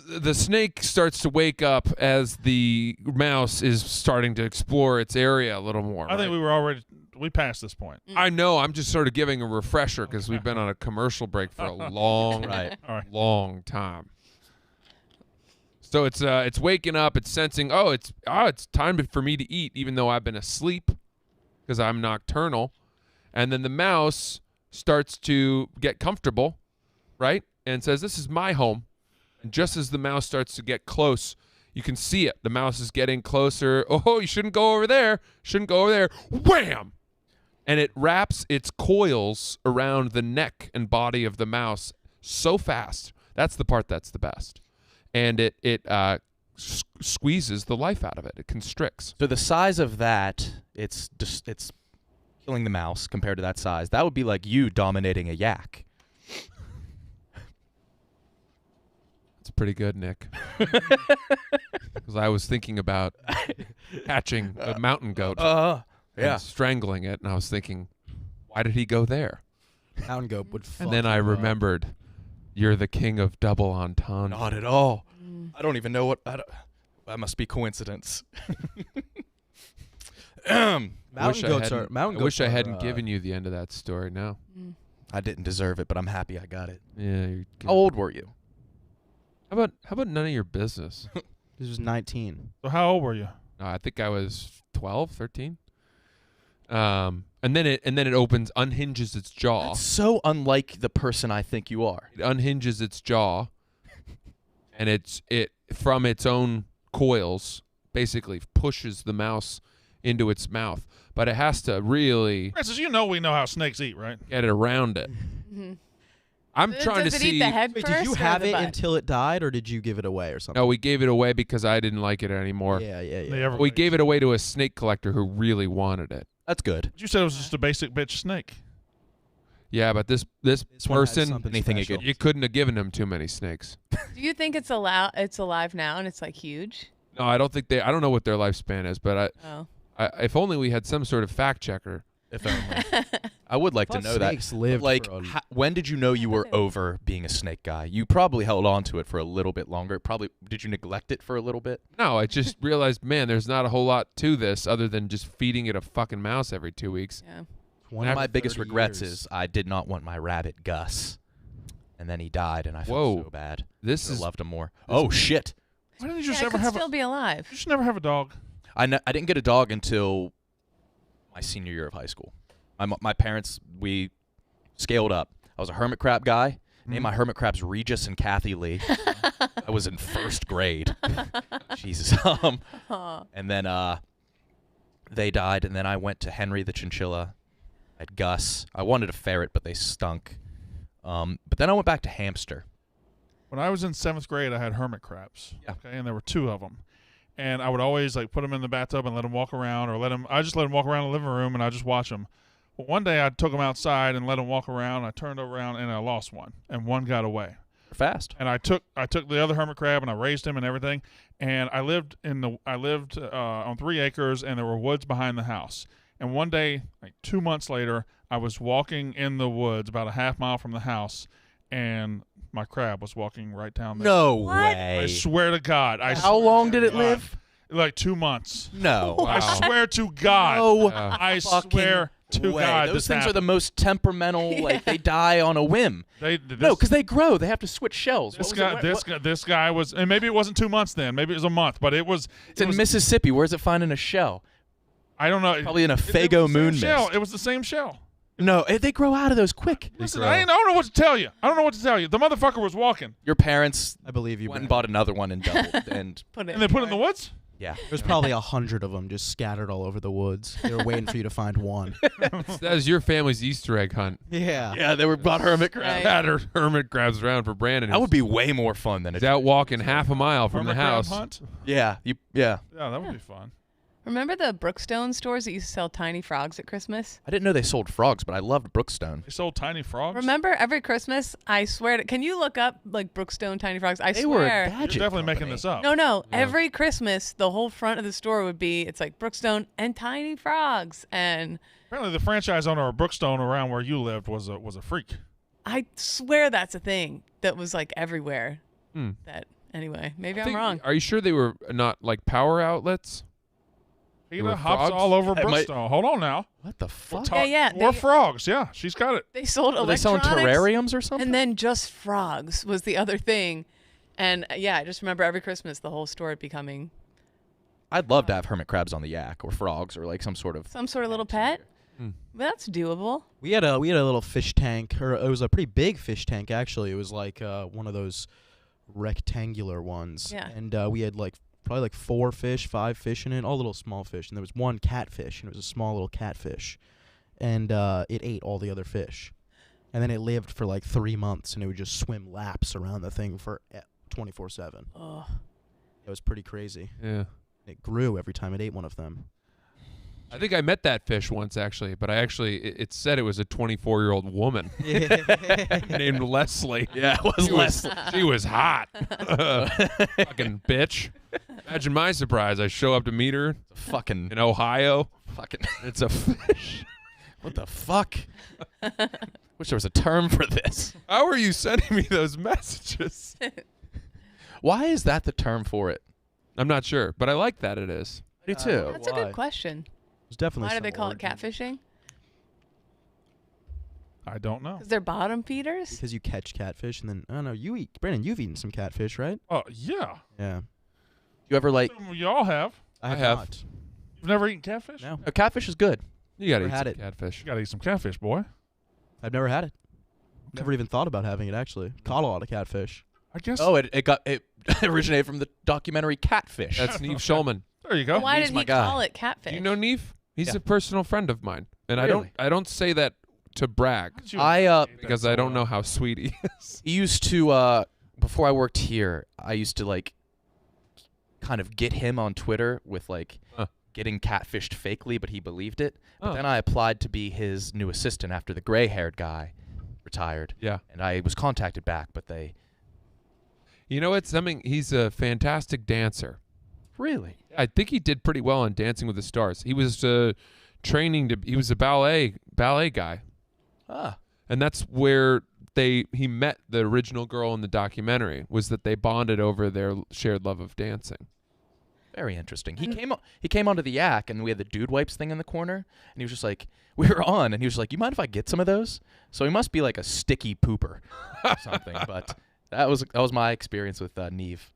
the snake starts to wake up as the mouse is starting to explore its area a little more. I think we passed this point. I know. I'm just sort of giving a refresher because we've been on a commercial break for a long, Right. All right. long time. So it's waking up. It's sensing. It's time for me to eat, even though I've been asleep because I'm nocturnal. And then the mouse starts to get comfortable, right? And says, "This is my home." And just as the mouse starts to get close, you can see it. The mouse is getting closer. Oh, you shouldn't go over there. Shouldn't go over there. Wham! And it wraps its coils around the neck and body of the mouse so fast. That's the part that's the best. And it squeezes the life out of it. It constricts. So the size of that, it's killing the mouse compared to that size. That would be like you dominating a yak. It's pretty good, Nick. Because I was thinking about catching a mountain goat and strangling it, and I was thinking, why did he go there? Mountain goat would fuck And then I you up. remembered, you're the king of double entendre. Not at all. I don't even know what. That must be coincidence. Mountain I goats are. Mountain I wish goats I are, hadn't given you the end of that story. No. I didn't deserve it, but I'm happy I got it. Yeah. You're good. How old were you? How about none of your business? This was 19. So, how old were you? I think I was 12, 13. And then it opens, unhinges its jaw. That's so unlike the person I think you are. It unhinges its jaw, and it from its own coils basically pushes the mouse into its mouth. But it has to really Francis, we know how snakes eat, right? get it around it. I'm trying Does to it see. eat the head Wait, first? did you or have the it butt? until it died, or did you give it away or something? No, we gave it away because I didn't like it anymore. Yeah. We gave it away to a snake collector who really wanted it. That's good. You said it was just a basic bitch snake. Yeah, but this One has person, something anything it special. could- you couldn't have given him too many snakes. Do you think it's alive now and it's like huge? No, I don't think I don't know what their lifespan is, but Oh. if only we had some sort of fact checker. If only. I would like to Plus know that. snakes lived Like, for a- when did you know you were over being a snake guy? You probably held on to it for a little bit longer. Probably, did you neglect it for a little bit? No, I just realized, man, there's not a whole lot to this other than just feeding it a fucking mouse every 2 weeks. Yeah. One of my biggest 30 regrets years. is I did not want my rabbit Gus, and then he died, and I felt Whoa. so bad. This I is loved him more. Oh shit! Why didn't you Yeah, just it ever could have still be alive. You should never have a dog. I didn't get a dog until my senior year of high school. My parents, we scaled up. I was a hermit crab guy. Named my hermit crabs Regis and Kathy Lee. I was in first grade. Jesus. And then they died, and then I went to Henry the chinchilla. I had Gus. I wanted a ferret, but they stunk. But then I went back to hamster. When I was in 7th grade, I had hermit crabs. Yeah. Okay, and there were 2 of them. And I would always like put them in the bathtub and let them walk around, or I just let them walk around the living room and I just watch them. But one day I took them outside and let them walk around. I turned around and I lost one, and one got away. Fast. And I took the other hermit crab and I raised him and everything. And I lived on 3 acres, and there were woods behind the house. And one day, like 2 months later, I was walking in the woods about a half mile from the house, and my crab was walking right down there. No What? way. I swear to God. How long did it live? Like 2 months. No. I swear to God. No. I fucking swear to way. God. Those this things are the happened. most temperamental. Like they die on a whim. No, This, because they grow. They have to switch shells. this What was guy, it? this guy was, and maybe it wasn't 2 months then. Maybe it was a month, but it was. It's in Mississippi. Where's it finding a shell? I don't know. Probably in a It was Fago the same moon shell. mist. It was the same shell. No, they grow out of those quick. Listen, I don't know what to tell you. I don't know what to tell you. The motherfucker was walking, Your parents I believe you. went and Brandon. bought another one and doubled. And Put it. and they put it in the woods. yeah, There's probably 100 of them just scattered all over the woods. They were waiting for you to find one. That was your family's Easter egg hunt. Yeah. they were bought hermit crabs. Right. Had her hermit crabs around for Brandon. That would be way more fun than He's a out walking half a mile from Hermit the crab house. hunt. Yeah, Yeah, that would be fun. Remember the Brookstone stores that used to sell tiny frogs at Christmas? I didn't know they sold frogs, but I loved Brookstone. They sold tiny frogs. Remember every Christmas, I swear can you look up like Brookstone tiny frogs? I They were a swear. gadget You're definitely making company. this up. No. Every Christmas, the whole front of the store would be, it's like Brookstone and tiny frogs. And Apparently, the franchise owner of Brookstone around where you lived was a freak. I swear that's a thing that was like everywhere. Hmm. That anyway, maybe I I'm think- wrong. Are you sure they were not like power outlets? Peter were hops frogs? all over It might- Brookstone. Hold on now. What the fuck? Yeah, Or they- frogs. Yeah, she's got it. They sold Were they selling electronics, terrariums or something? and then just frogs was the other thing. And yeah, I just remember every Christmas the whole store becoming I'd love to have hermit crabs on the yak or frogs or like some sort of. some sort of little pet. That's doable. We had a little fish tank, or it was a pretty big fish tank actually. It was like one of those rectangular ones. Yeah. And we had probably 5 fish in it, all little small fish. And there was one catfish, and it was a small little catfish, and it ate all the other fish. And then it lived for like 3 months, and it would just swim laps around the thing for 24/7. Oh, It was pretty crazy. Yeah. It grew every time it ate one of them. I think I met that fish once actually, but it said it was a 24-year-old woman named Leslie. Yeah, it was Leslie. She was hot. Fucking bitch. Imagine my surprise. I show up to meet her Fucking. in Ohio. Fucking. It's a fish. What the fuck? Wish there was a term for this. How are you sending me those messages? Why is that the term for it? I'm not sure, but I like that it is. I do too. that's a Why? good question. There's definitely. Why do some they call it origin. catfishing? I don't know. Because they're bottom feeders. Because you catch catfish, and then I don't know. Brandon, you've eaten some catfish, right? Oh yeah, Yeah. You ever like? you all have. I have. Not. You've never eaten catfish? No, A catfish is good. You gotta Never eat had some it. catfish. You gotta eat some catfish, boy. I've never had it. Never even thought about having it. Actually, caught a lot of catfish. I guess. Oh, it originated from the documentary Catfish. That's Neve Schulman. there you go. Why Neve's did my he guy. call it catfish? Do you know Neve? He's Yeah. a personal friend of mine, and Really? I don't say that to brag because I don't know how sweet he is. He used to, before I worked here, I used to like kind of get him on Twitter with like getting catfished fakely, but he believed it. But then I applied to be his new assistant after the gray-haired guy retired. Yeah. And I was contacted back, but they... You know, it's something. He's a fantastic dancer. Really? I think he did pretty well on Dancing with the Stars. He was training to. He was a ballet guy. Ah. And that's where he met the original girl in the documentary. Was that they bonded over their shared love of dancing. Very interesting. He came onto the yak, and we had the dude wipes thing in the corner, and he was just like, we were on, and he was like, you mind if I get some of those? So he must be like a sticky pooper or something. But that was my experience with Neve.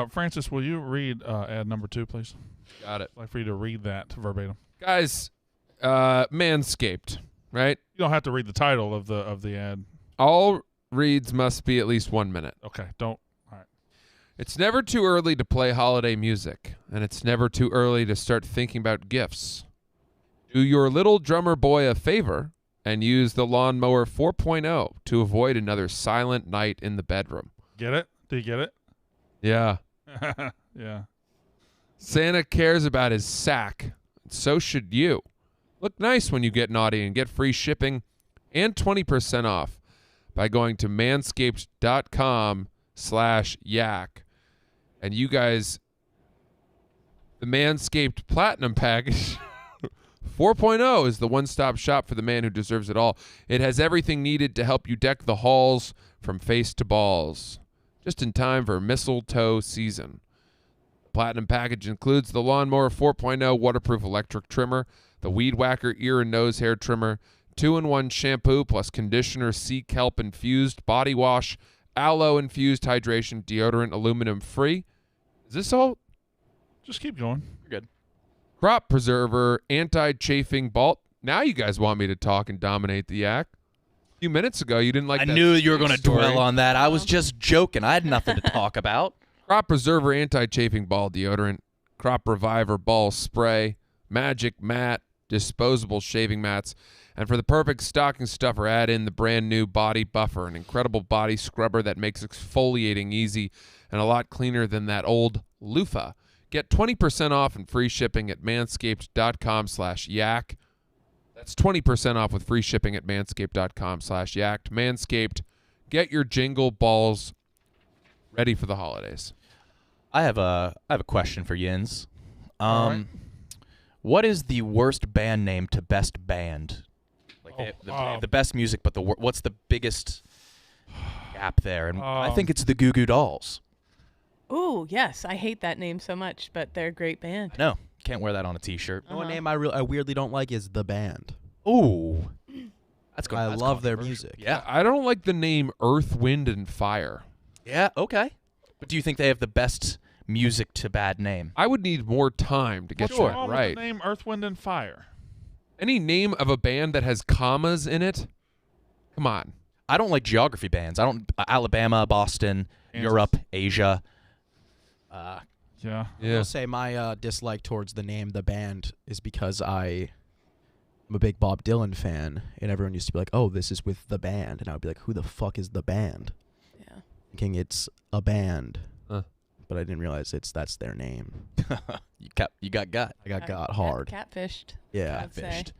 Francis, will you read ad number 2, please? Got it. I'd like for you to read that verbatim. Guys, Manscaped, right? You don't have to read the title of the ad. All reads must be at least 1 minute. Okay, don't. All right. It's never too early to play holiday music, and it's never too early to start thinking about gifts. Do your little drummer boy a favor and use the Lawnmower 4.0 to avoid another silent night in the bedroom. Get it? Do you get it? Yeah. Yeah. Santa cares about his sack. So should you. Look nice when you get naughty and get free shipping and 20% off by going to manscaped.com/yak. And you guys, the Manscaped Platinum Package 4.0 is the one-stop shop for the man who deserves it all. It has everything needed to help you deck the halls from face to balls, just in time for mistletoe season. The Platinum Package includes the Lawnmower 4.0 waterproof electric trimmer, the Weed Whacker ear and nose hair trimmer, 2-in-1 shampoo plus conditioner, sea kelp infused body wash, aloe infused hydration deodorant, aluminum free. Is this all? Just keep going. You're good. Crop preserver, anti-chafing ball. Now you guys want me to talk and dominate the yak. A few minutes ago, you didn't like I that knew you were going to story. dwell on that. I was just joking. I had nothing to talk about. Crop preserver, anti-chafing ball deodorant, crop reviver ball spray, magic mat, disposable shaving mats, and for the perfect stocking stuffer, add in the brand new body buffer, an incredible body scrubber that makes exfoliating easy and a lot cleaner than that old loofah. Get 20% off and free shipping at manscaped.com/yak. That's 20% off with free shipping at manscaped.com/yak. Manscaped, get your jingle balls ready for the holidays. I have a question for Yins. All right. What is the worst band name to best band? Like the best music, but what's the biggest gap there? And I think it's the Goo Goo Dolls. Ooh, yes. I hate that name so much, but they're a great band. No, can't wear that on a T-shirt. The one name I weirdly don't like is The Band. Ooh, that's I love their music. Yeah, I don't like the name Earth, Wind, and Fire. yeah, okay. But do you think they have the best music to bad name? I would need more time to get What's wrong that with right. the name Earth, Wind, and Fire? Any name of a band that has commas in it? Come on. I don't like geography bands. I don't Alabama, Boston, Kansas. Europe, Asia. Yeah. I will say my dislike towards the name The Band is because I'm a big Bob Dylan fan, and everyone used to be like, "Oh, this is with The Band," and I would be like, "Who the fuck is The Band?" Yeah. Thinking it's a band, Huh. but I didn't realize that's their name. You got got. I got hard. Catfished. Yeah. I'd say. Fished.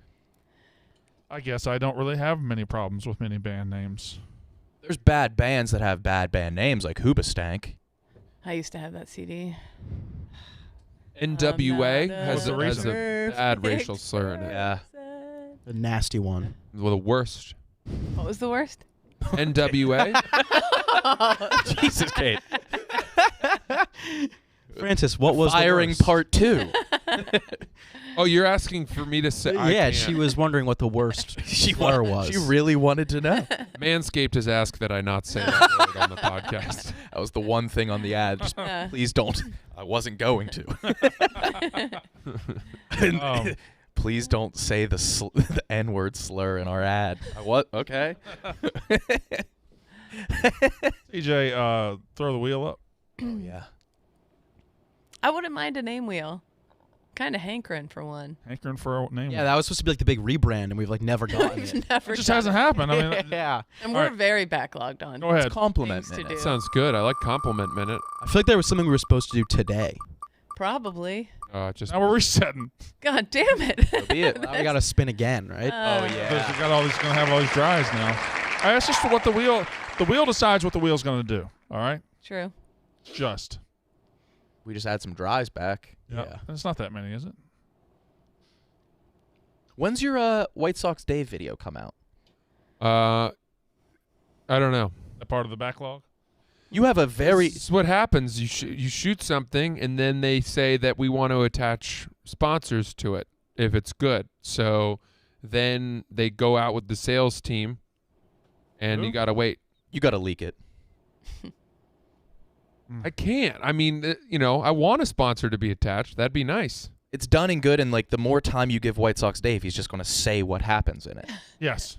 I guess I don't really have many problems with many band names. There's bad bands that have bad band names, like Hoobastank. I used to have that CD. NWA has the a reason? bad racial slur in it. Yeah. A nasty one. Well, the worst. What was the worst? NWA? Jesus, Kate. Francis, what was Firing the worst? Part 2. Oh, you're asking for me to say? I Yeah, can't. she was wondering what the worst slur was. She really wanted to know. Manscaped has asked that I not say that word on the podcast. That was the one thing on the ad. Just please don't. I wasn't going to. Oh. Please don't say the N-word slur in our ad. What? Okay. TJ, throw the wheel up. Oh, yeah. I wouldn't mind a name wheel. kind of hankering for one. Hankering for a name. Yeah, that was supposed to be like the big rebrand, and we've like never gotten We've it. never It just done hasn't it. happened. I mean, Yeah. And All we're right. very backlogged on go ahead. It's compliment things to minute. do. Sounds good. I like compliment minute. I feel like there was something we were supposed to do today. Probably. Just Now we're resetting. God damn it. So be it. Now we got to spin again, right? Oh, Because we got all these, gonna have all these dries now. All right, that's just what the wheel decides what the wheel's gonna do. All right, True. just. We just add some dries back. Yep. Yeah. It's not that many, is it? When's your White Sox Dave video come out? I don't know. That part of the backlog. You have a very This is what happens. You shoot something, and then they say that we want to attach sponsors to it if it's good. So then they go out with the sales team, and Who? you gotta wait. you got to leak it. I can't. I mean, I want a sponsor to be attached. That'd be nice. It's done and good, and like the more time you give White Sox Dave, he's just going to say what happens in it. Yes.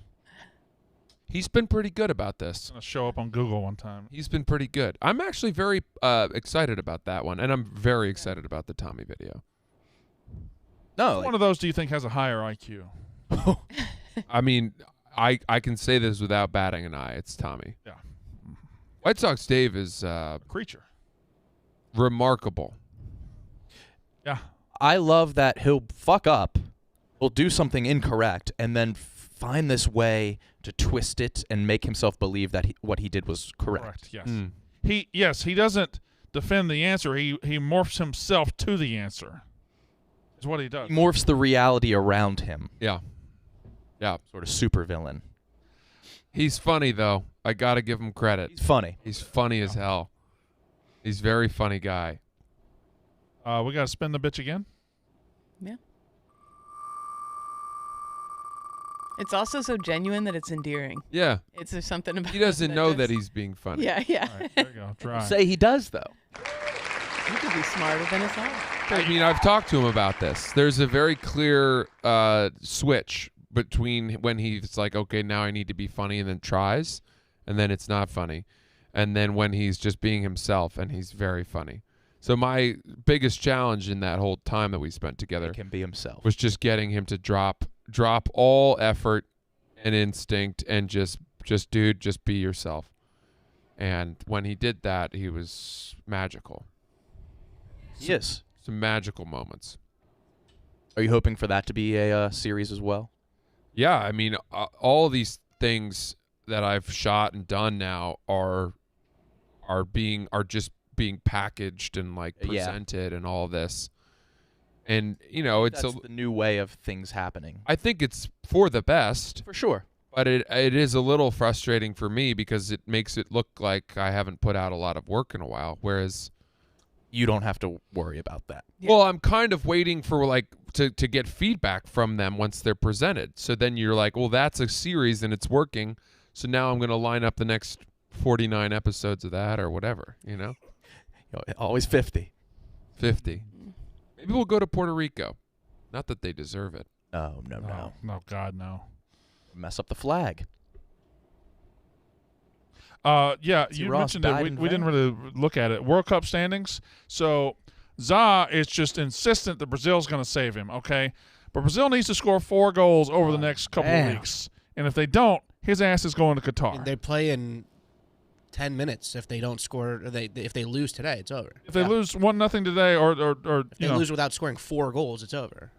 He's been pretty good about this. It's gonna show up on Google one time. He's been pretty good. I'm actually very excited about that one, and I'm very excited about the Tommy video. No, Which one of those do you think has a higher IQ? I mean, I can say this without batting an eye. It's Tommy. Yeah. White Sox Dave is Creature. remarkable. Yeah. I love that he'll fuck up, he'll do something incorrect, and then find this way to twist it and make himself believe that what he did was correct. Yes. Mm. He doesn't defend the answer. He morphs himself to the answer. Is what he does. He morphs the reality around him. Yeah. Yeah. Sort of supervillain. He's funny, though. I got to give him credit. He's funny. He's funny as hell. He's a very funny guy. We got to spin the bitch again. Yeah. It's also so genuine that it's endearing. Yeah. It's there's something about He doesn't it know just- that he's being funny. Yeah, yeah. All right, there you go. Try. Say he does, though. He could be smarter than us all. I mean, I've talked to him about this. There's a very clear switch between when he's like, okay, now I need to be funny, and then tries, and then it's not funny. And then when he's just being himself, and he's very funny. So my biggest challenge in that whole time that we spent together He can be himself. was just getting him to drop all effort and instinct and just dude, just be yourself. And when he did that, he was magical. Yes. Some magical moments. Are you hoping for that to be a series as well? Yeah, I mean, all of these things that I've shot and done now are just being packaged and like Yeah. presented and all this. And it's That's the new way of things happening. I think it's for the best, For sure. but it is a little frustrating for me because it makes it look like I haven't put out a lot of work in a while. Whereas, You don't have to worry about that. Yeah. well, I'm kind of waiting for like to get feedback from them once they're presented. So then you're like, well, that's a series and it's working. So now I'm going to line up the next 49 episodes of that or whatever, Always 50. 50. Maybe we'll go to Puerto Rico. Not that they deserve it. No. No, God, no. Mess up the flag. Yeah, See, you Ross mentioned it. died We in didn't vain. really look at it. World Cup standings. So Za is just insistent that Brazil's going to save him, okay? But Brazil needs to score 4 goals over the next couple of damn. weeks. And if they don't, his ass is going to Qatar. They play in 10 minutes. If they don't score, or if they lose today, it's over. If they lose 1-0 today or If they lose without scoring 4 goals, it's over.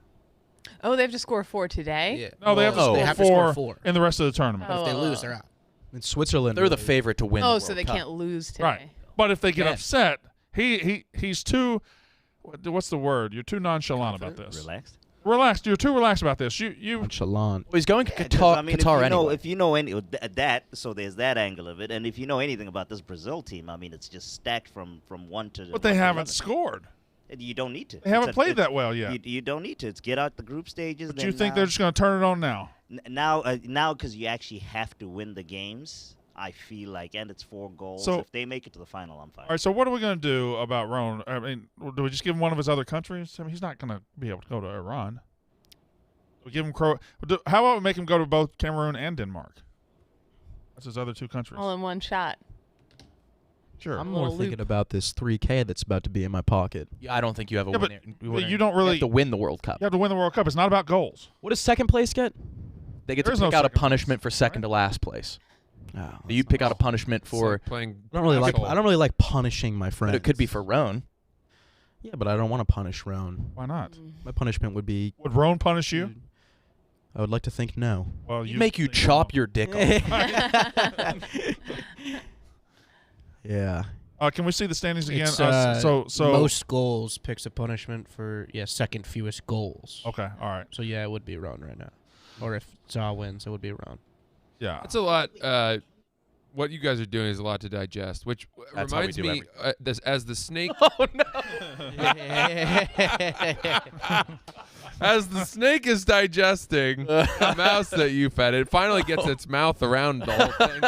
Oh, they have to score 4 today? Yeah. No, they have to Well, score they have to 4 score 4. in the rest of the tournament. But if they Oh, lose, they're out. In Switzerland, They're the favorite to win. Oh, the so World they Cup. can't lose today. Right. But if they get Yeah. upset, he's too what's the word? You're too nonchalant about this. Relaxed. Relaxed. You're too relaxed about this. You nonchalant. Well, he's going to Yeah, Qatar, 'cause, I mean, Qatar if anyway. you know any that, so there's that angle of it, and if you know anything about this Brazil team, I mean, it's just stacked from 1 to. but they 1 to haven't 11. scored. And you don't need to. They haven't played that well yet. You don't need to. It's get out the group stages. But then you think now, they're just going to turn it on now? now because you actually have to win the games. I feel like, and it's 4 goals. So- if they make it to the final, I'm fine. All right, so what are we going to do about Roan? I mean, do we just give him one of his other countries? I mean, he's not going to be able to go to Iran. We give him how about we make him go to both Cameroon and Denmark? That's his other 2 countries. All in one shot. Sure. I'm more Little thinking loop. about this 3K that's about to be in my pocket. Yeah, I don't think you have a Yeah, win. but you don't really have to win the World Cup. You have to win the World Cup. It's not about goals. What does second place get? They get There to is no pick out a second punishment place, for second right? to last place. Oh, You pick out a punishment It's for. like playing. I don't really like. asshole. I don't really like punishing my friends. But it could be for Roan. Yeah, but I don't want to punish Roan. Why not? My punishment would be. Would Roan punish you? I would like to think no. Well, You make you chop your dick off. Yeah. Can we see the standings again? It's, so most goals picks a punishment for second fewest goals. Okay, all right. So yeah, it would be Ron right now. Or if Zaw wins, it would be Ron. Yeah. That's a lot. What you guys are doing is a lot to digest, which That's how we reminds do me, as the snake, Oh no! as the snake is digesting the mouse that you fed, it finally gets its mouth around the whole thing,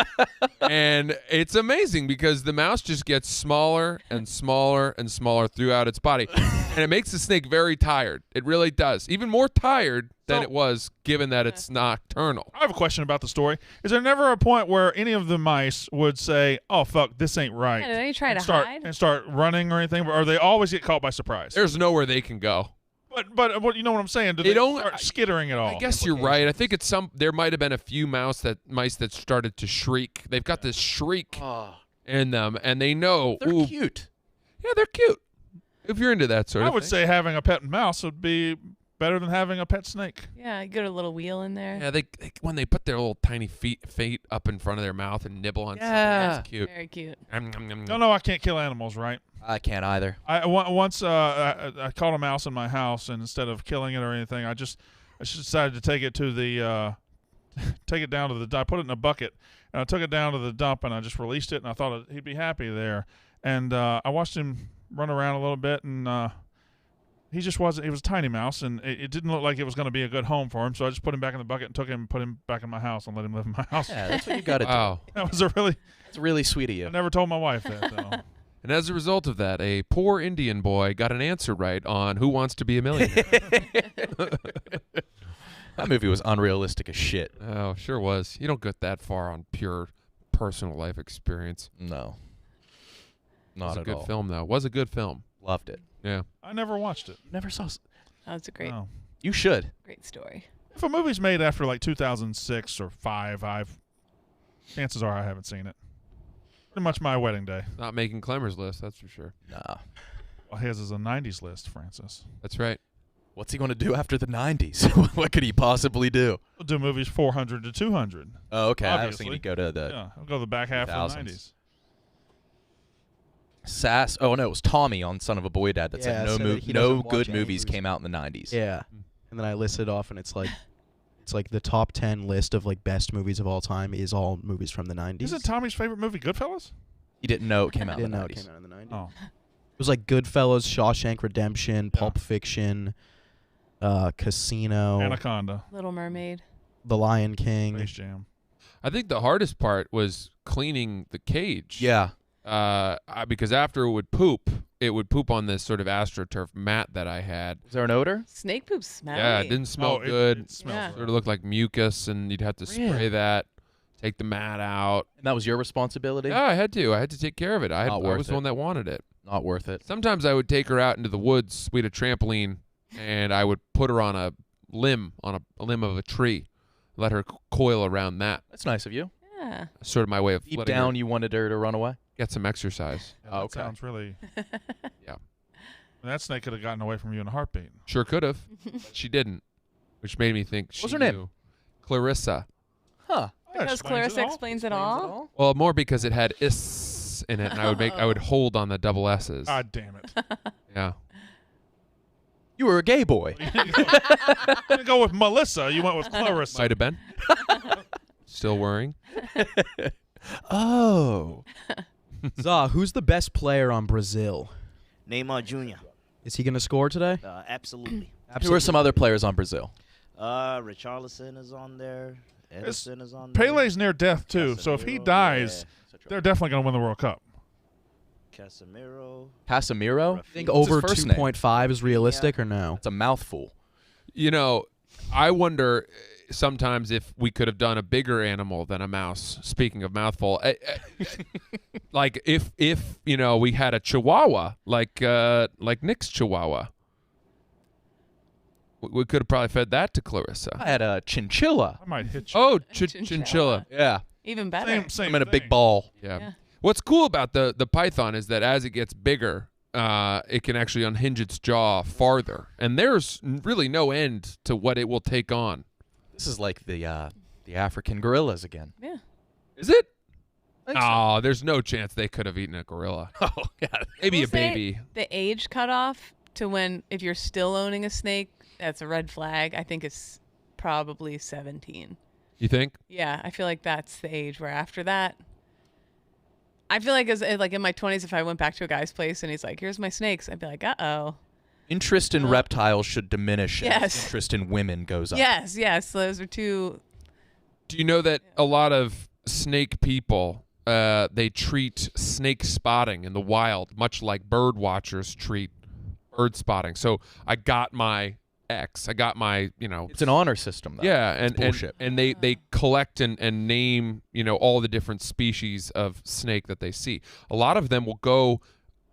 and it's amazing because the mouse just gets smaller and smaller and smaller throughout its body, and it makes the snake very tired. It really does, even more tired than it was, given that it's nocturnal. I have a question about the story. Is there never a point where any of the mice would say, "Oh fuck, this ain't right," Yeah, do they try and to start hide? and start running or anything, or they always get caught by surprise? There's nowhere they can go. But what you know what I'm saying? Do They they don't- start skittering at all? I guess you're right. I think it's there might have been a few mice that started to shriek. They've got this shriek in them, and they know. They're ooh, cute. Yeah, they're cute. If you're into that sort I of would thing. say having a pet mouse would be better than having a pet snake. Yeah, you get a little wheel in there. Yeah, they when they put their little tiny feet up in front of their mouth and nibble on something. Yeah. That's cute. Very cute. No, I can't kill animals, right? I can't either. Once I caught a mouse in my house, and instead of killing it or anything, I just decided to take it to the take it down to the. I put it in a bucket, and I took it down to the dump, and I just released it, and I thought he'd be happy there. And I watched him run around a little bit, and he just wasn't. He was a tiny mouse, and it didn't look like it was going to be a good home for him. So I just put him back in the bucket and took him and put him back in my house and let him live in my house. Yeah, that's what you got to Wow. That was a really. It's really sweet of you. I never told my wife that though. And as a result of that, a poor Indian boy got an answer right on Who Wants to Be a Millionaire. That movie was unrealistic as shit. Oh, sure was. You don't get that far on pure personal life experience. No. It Not was a at good all. film, though. It was a good film. Loved it. Yeah. I never watched it. Never saw. That's a great, No. You should. great story. If a movie's made after like 2006 or 5, chances are I haven't seen it. Pretty much my wedding day. Not making Clemmer's list, that's for sure. Nah. Well, his is a 90s list, Francis. That's right. What's he going to do after the 90s? What could he possibly do? We'll do movies 400 to 200. Oh, okay. I was Obviously. thinking he'd go to the Yeah, I'll go the back half of the 2000s. 90s. Sass. Oh, no, it was Tommy on Son of a Boy Dad that Yeah, said said that he no doesn't watch good any movies movies. came out in the 90s. Yeah. And then I listed off, and it's like the top 10 list of like best movies of all time is all movies from the 90s. Isn't Tommy's favorite movie Goodfellas? He didn't know it came I out in didn't the know it 90s. came out in the 90s. Oh. It was like Goodfellas, Shawshank Redemption, Yeah. Pulp Fiction, Casino, Anaconda, Little Mermaid. The Lion King. Space Jam. I think the hardest part was cleaning the cage. Yeah. Because after it would poop on this sort of AstroTurf mat that I had. Was there an odor? Snake poop smelly. Yeah, it didn't smell Oh, it- good. It smells Yeah. good. Sort of looked like mucus, and you'd have to spray Really? that, take the mat out. And that was your responsibility? Yeah, I had to take care of it. I Not worth was the it. one that wanted it. Not worth it. Sometimes I would take her out into the woods. We had a trampoline, and I would put her on a limb of a tree, let her coil around that. That's nice of you. Yeah. Sort of my way of Deep letting down, her you wanted her to run away? get some exercise. Yeah, Oh, that okay. sounds really. Yeah. That snake could have gotten away from you in a heartbeat. Sure could have, but she didn't, which made me think she What's her name? knew. Clarissa. Huh. That Because explains Clarissa it all. explains it all. Well, more because it had is in it, and I would hold on the double S's. God damn it. Yeah. You were a gay boy. You didn't go with Melissa. You went with Clarissa. Might have been. Still worrying. Oh. Zaw, who's the best player on Brazil? Neymar Jr. Is he going to score today? Absolutely. Who are some other players on Brazil? Richarlison is on there. Edison is on there. Pele's near death, too. So if he Casemiro, dies, they're definitely going to win the World Cup. Casemiro. Casemiro? I think What's his over first name? 2.5 is realistic or no? That's a mouthful. You know, I wonder sometimes if we could have done a bigger animal than a mouse. Speaking of mouthful, like if we had a Chihuahua like Nick's Chihuahua, we could have probably fed that to Clarissa. I had a chinchilla. I might hit you. Oh, Chinchilla. chinchilla. Yeah. Even better. Same I'm in a big thing. ball. Yeah. What's cool about the python is that as it gets bigger, it can actually unhinge its jaw farther, and there's really no end to what it will take on. This is like the African gorillas again. Yeah. Is it? I think so. Oh, there's no chance they could have eaten a gorilla. Oh, yeah. Maybe a We'll say baby. The age cutoff to when, if you're still owning a snake, that's a red flag. I think it's probably 17. You think? Yeah, I feel like that's the age where after that, I feel like like in my 20s, if I went back to a guy's place and he's like, "Here's my snakes," I'd be like, "Uh-oh." Interest in reptiles should diminish as Yes. interest in women goes up. Yes, those are two. Do you know that a lot of snake people, they treat snake spotting in the wild much like bird watchers treat bird spotting? So I got my It's an honor system, though. yeah, It's and bullshit. and they collect and name all the different species of snake that they see. A lot of them will go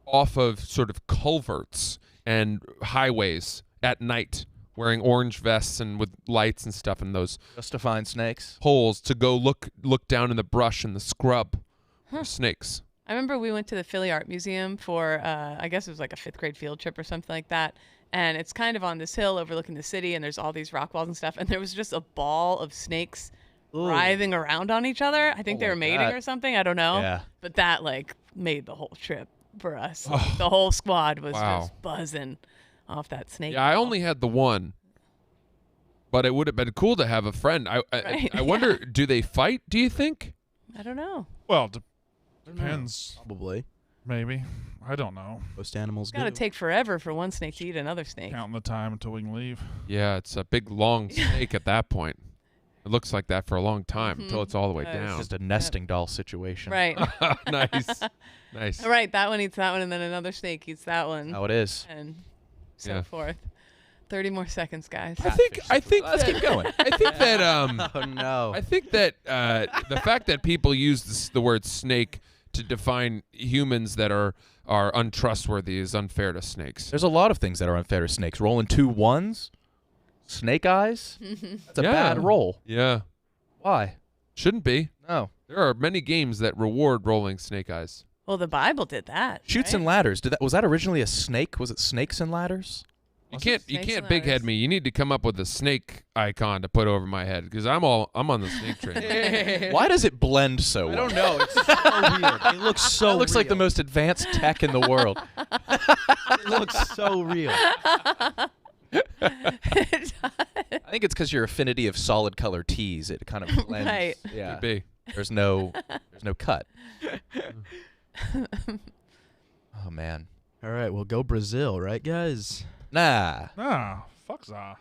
off of sort of culverts and highways at night wearing orange vests and with lights and stuff in those Just to find snakes. holes to go look down in the brush and the scrub for snakes. I remember we went to the Philly Art Museum for, I guess it was like a 5th grade field trip or something like that. And it's kind of on this hill overlooking the city, and there's all these rock walls and stuff. And there was just a ball of snakes writhing around on each other. I think they were mating that. or something. I don't know. Yeah. But that made the whole trip for us. The whole squad was Wow. just buzzing off that snake. Yeah, I ball. only had the one, but it would have been cool to have a friend. I Right, wonder, do they fight? Do you think? I don't know. Well, depends. Probably. Maybe. I don't know. Most animals It's got to do. take forever for one snake to eat another snake. Counting the time until we can leave. Yeah, it's a big long snake at that point. It looks like that for a long time until it's all the way Yes. It's down. just a nesting doll situation. Right. Nice. Right. That one eats that one, and then another snake eats that one. How it is. And so Yeah. forth. 30 more seconds, guys. I think Let's that, keep going. I think that Oh no. I think that the fact that people use the word snake to define humans that are untrustworthy is unfair to snakes. There's a lot of things that are unfair to snakes. Rolling 2 1s, snake eyes. That's a Yeah. bad roll. Yeah, Why? shouldn't be. No. There are many games that reward rolling snake eyes. Well, the Bible did that. Shoots right? and ladders. Was that originally a snake? Was it snakes and ladders? You Also can't snakes big and head ladders. me. You need to come up with a snake icon to put over my head because I'm on the snake train. Why does it blend so well? I don't know. It's so weird. It looks so That looks like the real. most advanced tech in the world. It looks so real. I think it's because your affinity of solid color tees. It kind of blends. Right. Yeah. Could be. There's no cut. Oh man. All right, well, go Brazil, right, guys? Nah. Ah, fuck za.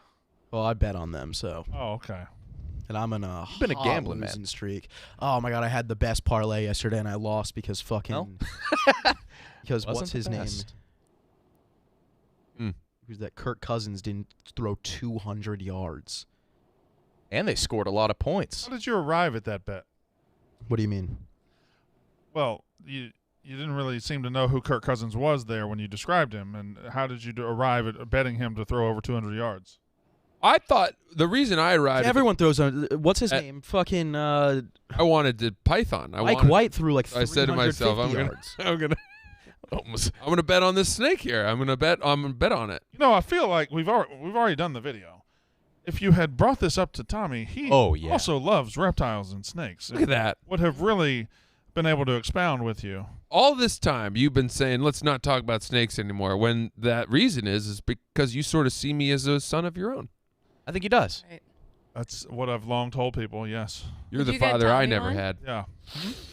Well, I bet on them, so. Oh, okay. And I'm on a been a hot gambling man. losing streak. Oh my god, I had the best parlay yesterday and I lost because fucking No? because Wasn't what's the his name? best. Who's that? Kirk Cousins didn't throw 200 yards. And they scored a lot of points. How did you arrive at that bet? What do you mean? Well, you didn't really seem to know who Kirk Cousins was there when you described him, and how did you arrive at betting him to throw over 200 yards? I thought the reason I arrived, Everyone throws on. What's his At- name? Fucking I wanted the python. Mike White threw like I said to 350 myself, yards. I'm gonna bet on this snake here. I'm gonna bet on it. You know, I feel like we've already done the video. If you had brought this up to Tommy, he Oh, yeah. also loves reptiles and snakes. Look at that. Would have really been able to expound with you. All this time you've been saying let's not talk about snakes anymore. When that reason is because you sort of see me as a son of your own. I think he does. Right. That's what I've long told people. Yes. You're Would the you get father I Tommy never one? had. Yeah.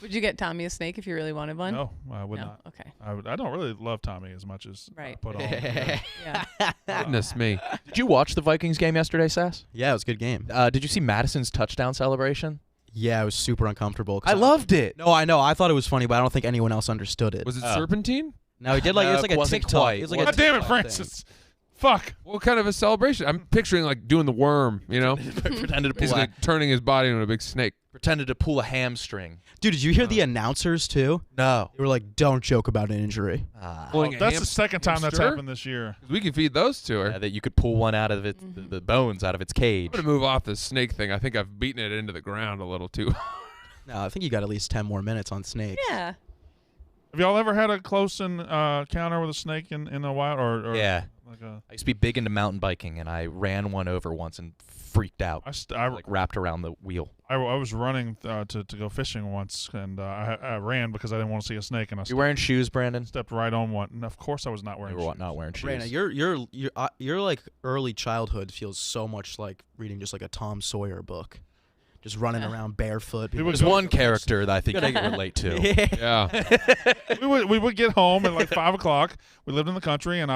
Would you get Tommy a snake if you really wanted one? No, I would No? not. Okay. I don't really love Tommy as much as I Right. put on. Yeah. Goodness me. Did you watch the Vikings game yesterday, Sass? Yeah, it was a good game. Did you see Madison's touchdown celebration? Yeah, it was super uncomfortable. 'cause I loved it. No, I know. I thought it was funny, but I don't think anyone else understood it. Was it Oh. serpentine? No, he did like No, it was like it a wasn't TikTok. quite. It was like God a damn it, TikTok thing. Francis. Fuck. What kind of a celebration? I'm picturing like doing the worm, you know? Pretended to He's pull a, like turning his body into a big snake. pretended to pull a hamstring. Dude, did you hear the announcers too? No. They were like, "Don't joke about an injury." Pulling a That's the second time that's hamster? happened this year. We can feed those to her. Yeah, that you could pull one out of its the bones out of its cage. I'm gonna move off this snake thing. I think I've beaten it into the ground a little too. No, I think you got at least 10 more minutes on snakes. Yeah. Have y'all ever had a close encounter with a snake in the wild? Or Yeah. Like a, I used to be big into mountain biking, and I ran one over once and freaked out. I Like wrapped around the wheel. I was running to go fishing once, and I ran because I didn't want to see a snake, and I You wearing shoes, Brandon? stepped right on one. And of course, I was not wearing You were shoes. not wearing shoes. Brandon, your like early childhood feels so much like reading just like a Tom Sawyer book, just running around barefoot. We would There's go- one character that I think you can relate to. Yeah. we would get home at like 5 o'clock. We lived in the country, and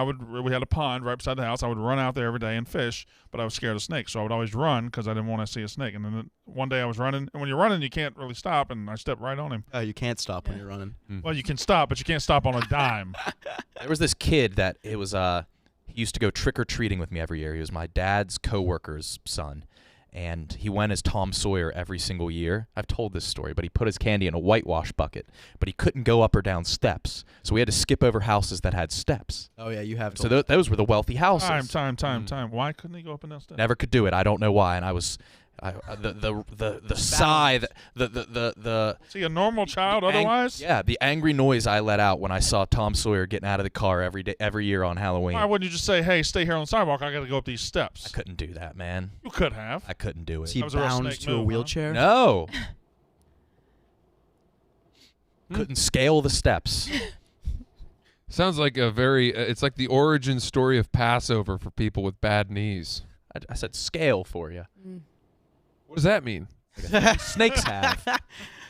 we had a pond right beside the house. I would run out there every day and fish, but I was scared of snakes, so I would always run because I didn't want to see a snake. And then one day I was running, and when you're running, you can't really stop, and I stepped right on him. You can't stop when you're running. Well, you can stop, but you can't stop on a dime. There was this kid that he used to go trick or treating with me every year. He was my dad's coworker's son, and he went as Tom Sawyer every single year. I've told this story, but he put his candy in a whitewash bucket, but he couldn't go up or down steps, so we had to skip over houses that had steps. Oh yeah, you have to. So those were the wealthy houses. Time. Why couldn't he go up and down steps? Never could do it. I don't know why. And I was, the sigh, the Is he a normal child ang- otherwise? yeah, the angry noise I let out when I saw Tom Sawyer getting out of the car every year on Halloween. Why wouldn't you just say, hey, stay here on the sidewalk, I got to go up these steps? I couldn't do that, man. You could have. I couldn't do Is it. he That was a real bound snake to move, a huh? wheelchair? No. Couldn't scale the steps. Sounds like a very. It's like the origin story of Passover for people with bad knees. I said scale for you. What does that mean? Snakes have.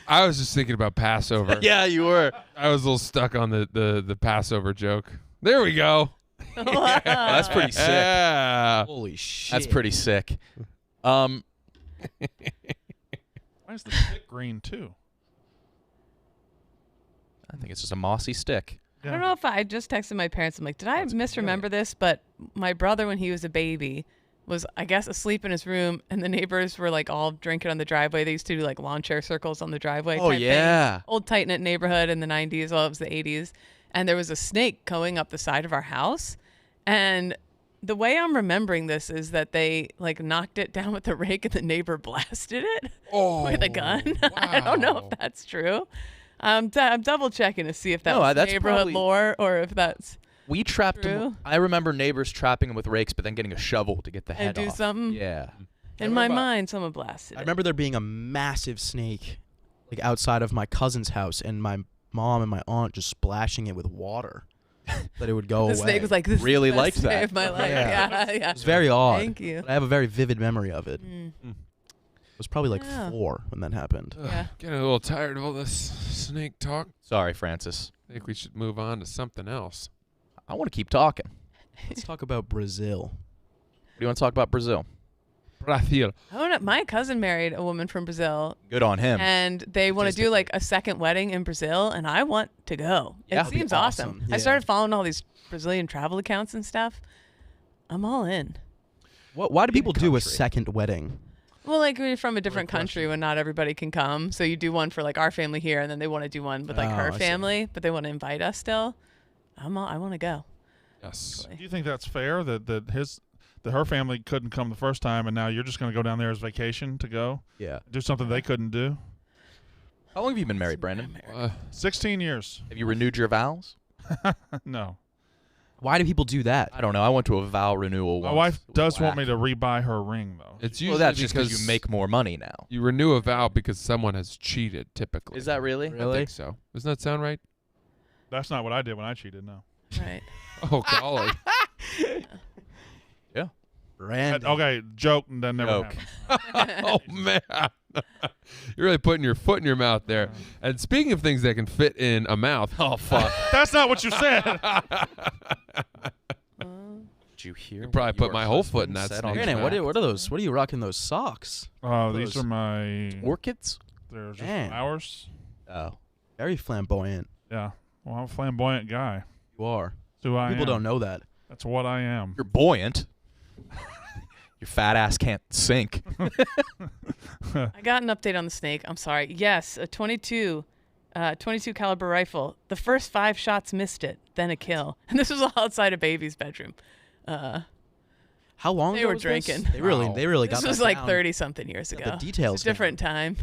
I was just thinking about Passover. Yeah, you were. I was a little stuck on the Passover joke. There we go. That's pretty sick. Yeah. Holy shit. That's pretty sick. Why is the stick green too? I think it's just a mossy stick. I don't know if I just texted my parents. I'm like, did I misremember this? But my brother, when he was a baby, was, I guess, asleep in his room, and the neighbors were like all drinking on the driveway. They used to do like lawn chair circles on the driveway. Oh, type thing. yeah. Old tight knit neighborhood in the 90s. Well, it was the 80s. And there was a snake going up the side of our house. And the way I'm remembering this is that they like knocked it down with a rake, and the neighbor blasted it with a gun. I don't know wow. if that's true. I'm double checking to see if No, that's that's neighborhood probably- lore or if that's We trapped him. True. I remember neighbors trapping him with rakes, but then getting a shovel to get the head and do off. something. Yeah. In my mind, someone blasted I it. remember there being a massive snake like outside of my cousin's house, and my mom and my aunt just splashing it with water that it would go The away. snake was like, "This Really is the best liked day that. of my life." Yeah. Yeah. It was very odd. Thank you. But I have a very vivid memory of it. Mm. It was probably like Yeah. 4 when that happened. Yeah. Getting a little tired of all this snake talk. Sorry, Francis. I think we should move on to something else. I want to keep talking. Let's talk about Brazil. What do you want to talk about Brazil? Brazil. My cousin married a woman from Brazil, Good on him. and they want to do like a second wedding in Brazil, and I want to go. Yeah. It That'd be seems awesome. awesome. I Yeah. started following all these Brazilian travel accounts and stuff. I'm all in. Why do people do a country. second wedding? Well, like we're from a different country when not everybody can come. So you do one for like our family here, and then they want to do one with like Oh, her I see. family, but they want to invite us still. I want to go. Yes. Do you think that's fair that her family couldn't come the first time, and now you're just going to go down there as vacation to go Yeah. do something they couldn't do? How long have you been married, Brandon? 16 years. Have you renewed your vows? No. Why do people do that? I don't know. I went to a vow renewal My once. wife It was does want whack. me to rebuy her ring, though. It's Well, usually that's just because because you make more money now. You renew a vow because someone has cheated, typically. Is that really? I think so. Doesn't that sound right? That's not what I did when I cheated, no. Right. Oh, golly. Yeah. Brandon. Okay, joke, and then never Joke. happened. Oh, man. You're really putting your foot in your mouth there. And speaking of things that can fit in a mouth. Oh, fuck. That's not what you said. Did you hear? You probably what put your my whole foot in husband that said on snake. Brandon, the what are those? What are you rocking those socks? Oh, these Those are my. orchids? They're just Damn. flowers. Oh. Very flamboyant. Yeah. Well, I'm a flamboyant guy. You are. Do I? People am. don't know that. That's what I am. You're buoyant. Your fat ass can't sink. I got an update on the snake. I'm sorry. Yes, a 22 caliber rifle. The first 5 shots missed it, then a kill. And this was all outside of baby's bedroom. How long They ago were was this? drinking. They really got This was that like down. 30-something years ago. The details It's a different time.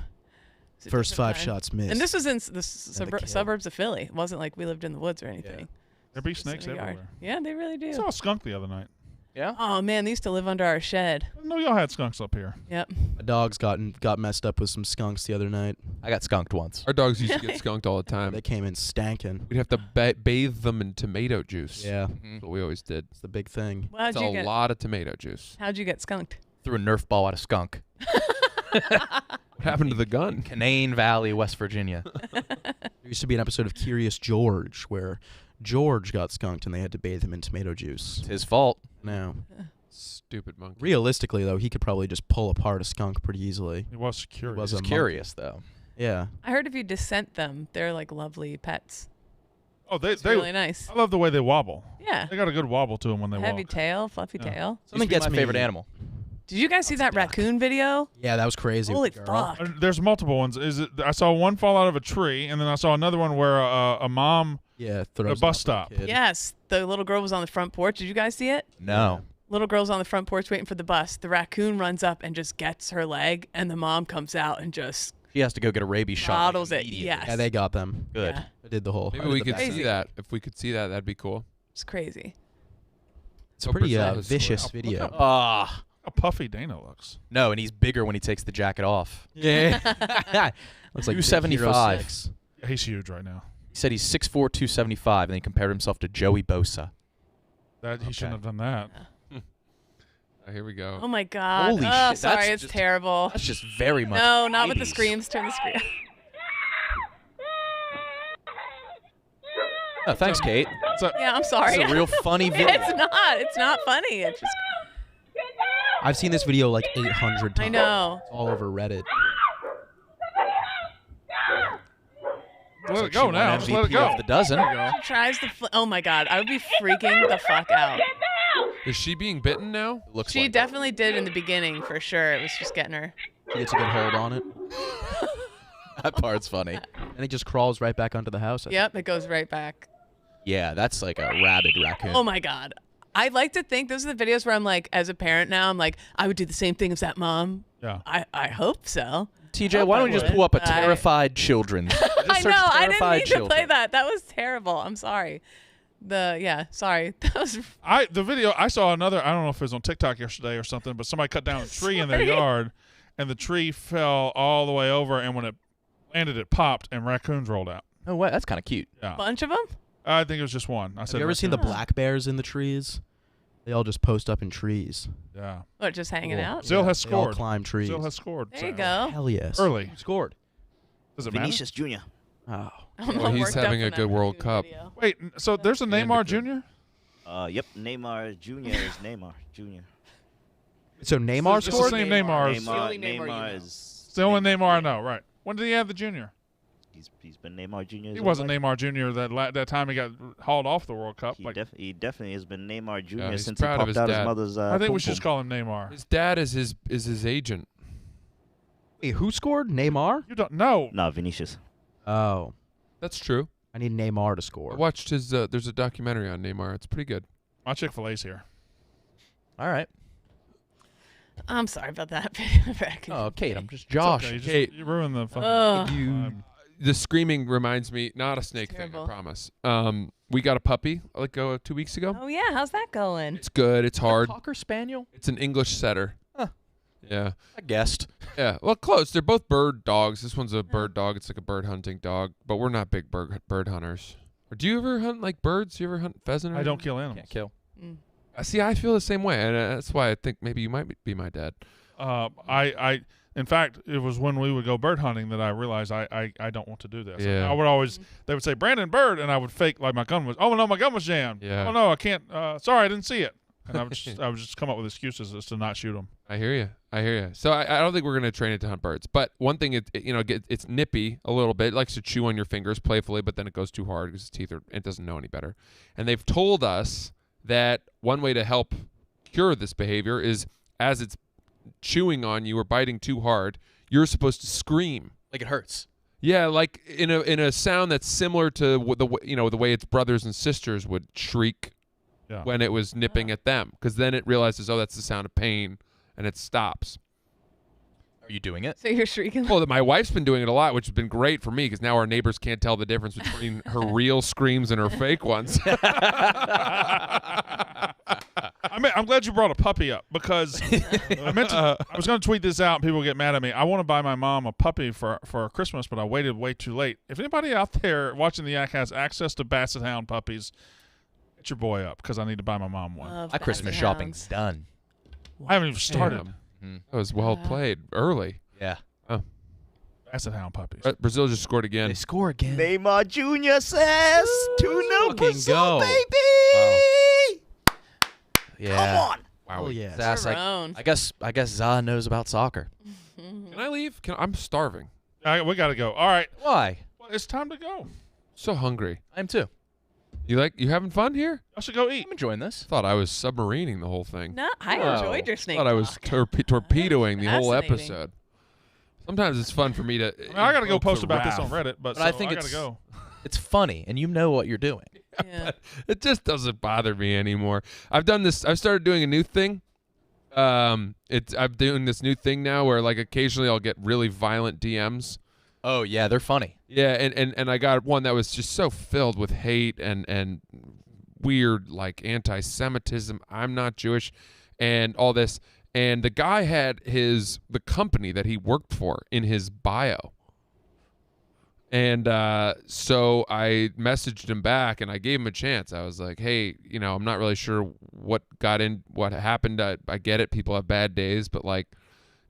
It's a First different 5 time. shots missed. And this was in the kill. suburbs of Philly. It wasn't like we lived in the woods or anything. There be Just in snakes a yard. everywhere. Yeah, they really I do. saw a skunk the other night. Yeah. Oh man, they used to live under our shed. I know y'all had skunks up here. Yep. My dog's got messed up with some skunks the other night. I got skunked once. Our dogs used to get skunked all the time. They came in stankin'. We'd have to bathe them in tomato juice. Yeah, That's what we always did. it's the big thing. Well, It's a lot of tomato juice. How'd you get skunked? Threw a Nerf ball at a skunk. What happened to the gun? Canaan Valley, West Virginia. There used to be an episode of Curious George where George got skunked and they had to bathe him in tomato juice. It's his fault. Now, Stupid monkey. realistically though, he could probably just pull apart a skunk pretty easily. He was curious. was He's a curious, though. Yeah. I heard if you descent them, they're like lovely pets. Oh, they It's really nice. I love the way they wobble. Yeah. They got a good wobble to them when they Heavy walk. tail, fluffy Yeah. tail. Something Used to be gets my me. favorite animal. Did you guys see that raccoon video? Yeah, that was crazy. Holy with the girl. fuck. There's multiple ones. I saw one fall out of a tree, and then I saw another one where a mom. Yeah, throws bus up stop. the kid. Yes. The little girl was on the front porch. Did you guys see it? No. Little girl's on the front porch waiting for the bus. The raccoon runs up and just gets her leg, and the mom comes out and just She has to go get a rabies shot. bottles it. immediately. Yes. Yeah, they got them. Good. Yeah. I did the whole. Maybe I did we the could back. see that. If we could see that, that'd be cool. It's crazy. It's a pretty Brazil is vicious Look video. Ah. How puffy Dana looks. No, and he's bigger when he takes the jacket off. Yeah. Looks like Big 275. Hero 6. Yeah, he's huge right now. He said he's 6'4", 275, and he compared himself to Joey Bosa. That he shouldn't have done that. Here we go. Oh my god. Holy oh, shit, sorry, that's it's just- terrible. That's just very much. No, not with the 80s. screams. Turn the screen. Oh, thanks, Kate. So, Yeah, I'm sorry. It's a real funny video. It's not. It's not funny. It's just. I've seen this video like 800 times. I know. It's all over Reddit. let it She go won now. Just MVP let it go. of the dozen. There you go. She tries to. Oh my god, I would be freaking the fuck out. Is she being bitten now? Looks She like definitely did in the beginning for sure. It was just getting her. She gets a good hold on it. that part's funny. And it just crawls right back onto the house. I Yep, it goes right back. Yeah, that's like a rabid raccoon. Oh my god. I like to think those are the videos where I'm like, as a parent now, I'm like, I would do the same thing as that mom. Yeah. I hope so. TJ, why don't we just would. pull up a I- terrified children? Just I search know. I didn't terrified mean to play children. that. That was terrible. I'm sorry. Sorry. That was. The video I saw another. I don't know if it was on TikTok yesterday or something, but somebody cut down a tree in their Sorry. yard, and the tree fell all the way over, and when it landed, it popped, and raccoons rolled out. Oh, what? That's kind of cute. Yeah, Bunch of them. I think it was just one. I Have said. you ever seen the raccoons. black bears in the trees? They all just post up in trees. Yeah. What, just hanging Cool. out? Zill has They all scored. climb trees. Zill has scored. There you so- go. Hell yes. Early. Who scored? Does it matter? Vinicius Jr. Oh. I'm Well, all he's worked up having from a that good World raccoon Cup. video. Wait, so there's a Neymar Jr.? Yep, Neymar Jr. is Neymar Jr. So Neymar It's the scored? same Neymar. as- the only Neymar you know. is It's the only Neymar I know. Right. When did he have the junior? He's been Neymar Jr. He wasn't Neymar Jr. that time he got hauled off the World Cup. He definitely has been Neymar Jr. Yeah, he's since he proud of popped his out his dad. mother's. I think we pum should just pum. call him Neymar. His dad is his agent. Wait, who scored? Neymar? You don't know. No, Vinicius. Oh. That's true. I need Neymar to I score. watched his. There's a documentary on Neymar. It's pretty good. My Chick-fil-A's here. All right. I'm sorry about that. Raccoon. Oh, Kate, I'm just It's Josh. okay, Hey. you ruined the fucking Ugh. vibe. The screaming reminds me, not a snake thing, I Terrible. promise. We got a puppy like 2 weeks ago. Oh yeah, how's that going? It's good. It's hard. Cocker spaniel? It's an English setter. Huh. Yeah. I guessed. Yeah. Well, close. They're both bird dogs. This one's a bird dog. It's like a bird hunting dog, but we're not big bird hunters. Or do you ever hunt like birds? Do you ever hunt pheasant? Or I don't anything? kill animals. Can't kill. Mm. See, I feel the same way, and that's why I think maybe you might be my dad. In fact, it was when we would go bird hunting that I realized I don't want to do this. Yeah. I would always, they would say, Brandon, bird, and I would fake like my gun was, oh no, my gun was jammed. Yeah. Oh no, I can't, sorry, I didn't see it. And I would just come up with excuses as to not shoot them. I hear you. So I don't think we're gonna train it to hunt birds. But one thing, it's nippy a little bit. It likes to chew on your fingers playfully, but then it goes too hard because its teeth it doesn't know any better. And they've told us that one way to help cure this behavior is as it's chewing on you or biting too hard, you're supposed to scream. Like it hurts. Yeah, like in a sound that's similar to the way its brothers and sisters would shriek when it was nipping at them, because then it realizes, oh, that's the sound of pain, and it stops. Are you doing it? So you're shrieking. Well, my wife's been doing it a lot, which has been great for me because now our neighbors can't tell the difference between her real screams and her fake ones. I'm glad you brought a puppy up because I was going to tweet this out and people get mad at me. I want to buy my mom a puppy for Christmas, but I waited way too late. If anybody out there watching the Yak has access to Basset Hound puppies, hit your boy up because I need to buy my mom one. Love My Christmas Basset shopping's Hounds. done. I haven't even started. Damn. That was well played early. Yeah. Basset Hound puppies. Brazil just scored again. They score again. Neymar Jr. says 2-0 fucking Brazil, go. baby. Yeah. Come on. Wow. Oh yeah. That's like, Tyrone. I guess Za knows about soccer. Can I leave? I'm starving. We got to go. All right. Why? Well, it's time to go. So hungry. I am too. You having fun here? I should go eat. I'm enjoying this. Thought I was submarining the whole thing. No, I Whoa. enjoyed your snake Thought I was talk. torpedoing the whole Fascinating. episode. Sometimes it's fun for me to. I got to go invoke post the about this on wrath. Reddit, but I so think I got it's to go. It's funny, and you know what you're doing. Yeah. It just doesn't bother me anymore. I've started doing a new thing. I'm doing this new thing now where like occasionally I'll get really violent DMs. Oh yeah, they're funny. Yeah, and I got one that was just so filled with hate and weird like anti-Semitism. I'm not Jewish, and all this. And the guy had the company that he worked for in his bio. And so I messaged him back and I gave him a chance. I was like, hey, I'm not really sure what happened. I get it. People have bad days, but like,